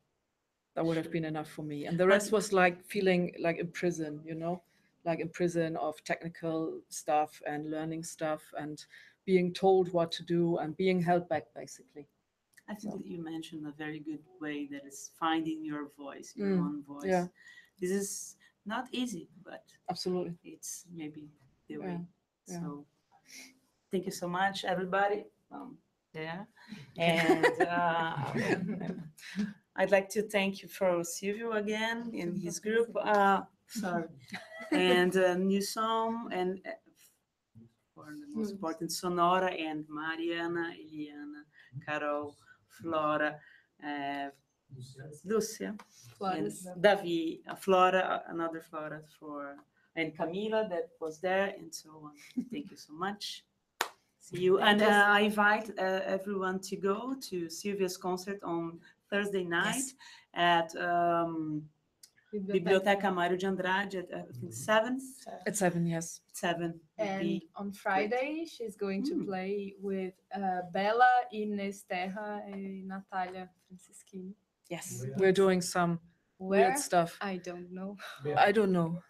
that would have been enough for me. And the rest was like feeling like in prison, you know, like in prison of technical stuff and learning stuff and being told what to do and being held back, basically. I think that you mentioned a very good way, that is finding your voice, your own voice. Yeah. This is not easy, but absolutely, it's maybe the way. Yeah. So thank you so much, everybody. Yeah, and I'd like to thank you for Silvio again in his group. Sorry, and New Song, and for the most important, Sonora, and Mariana, Eliana, Carol, Flora, Lucia, and Davi, Flora, another Flora, and Camila that was there, and so on. Thank you so much. See you. And I invite everyone to go to Silvia's concert on Thursday night at Biblioteca Mário de Andrade at I think 7. At 7, yes. 7. And on Friday, she's going to play with Bella, Ines Terra, and Natalia Francischini. Yes, we're doing some weird stuff. I don't know. I don't know.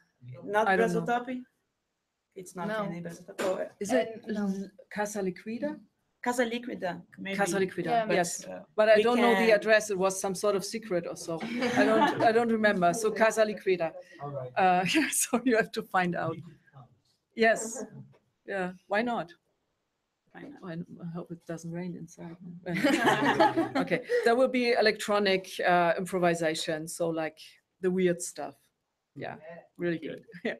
Not Brasil Topi? It's not any Brasil Topi. Is it Casa Liquida? Casa Liquida. Maybe. Casa Liquida, Yeah, yes. But I don't know the address. It was some sort of secret or so. I don't remember. So Casa Liquida. All right. So you have to find out. Yes. Yeah. Why not? I hope it doesn't rain inside. Okay. There will be electronic improvisation. So like the weird stuff. Yeah. Really good. Yeah.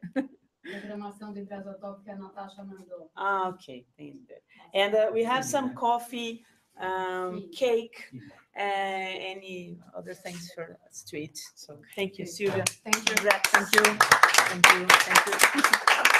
Okay, and we have some coffee, cake, any other things for street. So thank you, Sylvia. Thank you. Thank you. Thank you. Thank you.